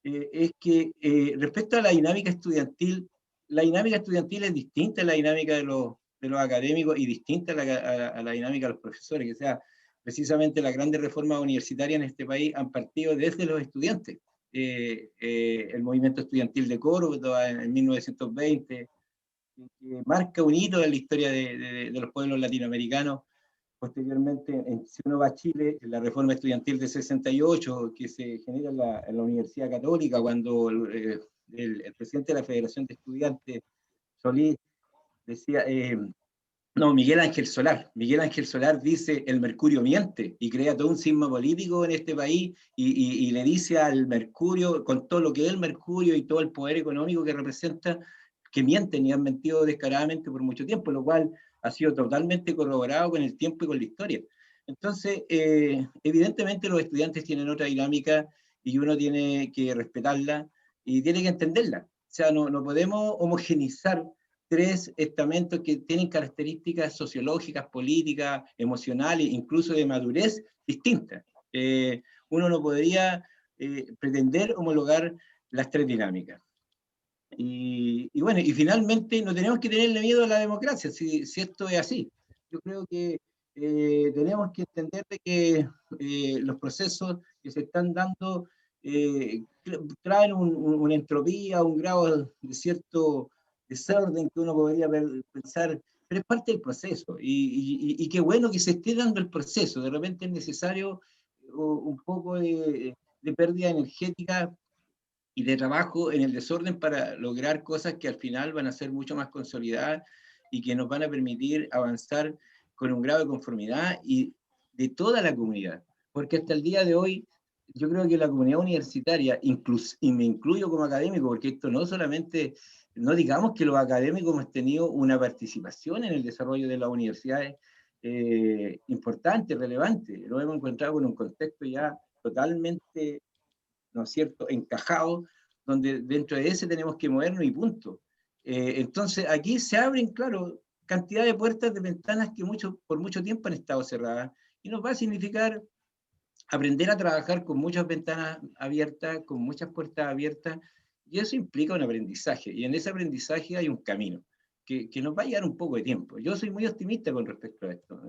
es que respecto a la dinámica estudiantil es distinta a la dinámica de los académicos y distinta a la dinámica de los profesores, que sea, precisamente las grandes reformas universitarias en este país han partido desde los estudiantes. El movimiento estudiantil de Córdoba en 1920, que marca un hito en la historia de los pueblos latinoamericanos. Posteriormente, si uno va a Chile, la reforma estudiantil de 68, que se genera en la Universidad Católica, cuando el presidente de la Federación de Estudiantes, Solís, decía, no, Miguel Ángel Solar dice: el mercurio miente, y crea todo un cisma político en este país y le dice al mercurio, con todo lo que es el mercurio y todo el poder económico que representa, que mienten y han mentido descaradamente por mucho tiempo, lo cual ha sido totalmente corroborado con el tiempo y con la historia. Entonces, evidentemente los estudiantes tienen otra dinámica y uno tiene que respetarla y tiene que entenderla. O sea, no podemos homogenizar tres estamentos que tienen características sociológicas, políticas, emocionales, incluso de madurez distintas. Uno no podría pretender homologar las tres dinámicas. Y bueno, y finalmente no tenemos que tenerle miedo a la democracia, si esto es así. Yo creo que tenemos que entender de que los procesos que se están dando traen una entropía, un grado de cierto desorden que uno podría pensar, pero es parte del proceso. Y qué bueno que se esté dando el proceso. De repente es necesario un poco de pérdida energética y de trabajo en el desorden para lograr cosas que al final van a ser mucho más consolidadas y que nos van a permitir avanzar con un grado de conformidad y de toda la comunidad. Porque hasta el día de hoy, yo creo que la comunidad universitaria, y me incluyo como académico, porque esto no solamente, no digamos que los académicos hemos tenido una participación en el desarrollo de las universidades importante, relevante, lo hemos encontrado con un contexto ya totalmente, ¿no es cierto?, encajado, donde dentro de ese tenemos que movernos y punto. Entonces aquí se abren, claro, cantidad de puertas, de ventanas que por mucho tiempo han estado cerradas, y nos va a significar aprender a trabajar con muchas ventanas abiertas, con muchas puertas abiertas, y eso implica un aprendizaje, y en ese aprendizaje hay un camino que nos va a llevar un poco de tiempo. Yo soy muy optimista con respecto a esto.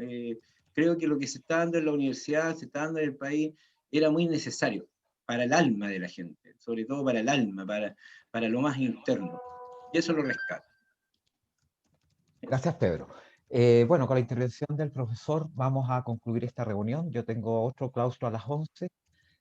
Creo que lo que se está dando en la universidad, se está dando en el país, era muy necesario para el alma de la gente, sobre todo para el alma, para lo más interno. Y eso lo rescato. Gracias, Pedro. Bueno, con la intervención del profesor vamos a concluir esta reunión. Yo tengo otro claustro a las 11,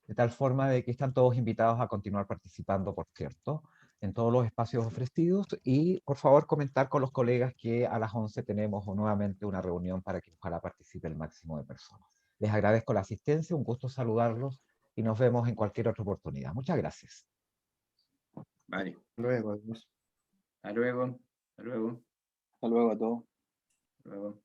de tal forma de que están todos invitados a continuar participando, por cierto, en todos los espacios ofrecidos, y por favor comentar con los colegas que a las 11 tenemos nuevamente una reunión para que ojalá participe el máximo de personas. Les agradezco la asistencia, un gusto saludarlos y nos vemos en cualquier otra oportunidad. Muchas gracias. Vale. Luego, adiós. Hasta luego. Hasta luego. Hasta luego a todos. Hasta luego.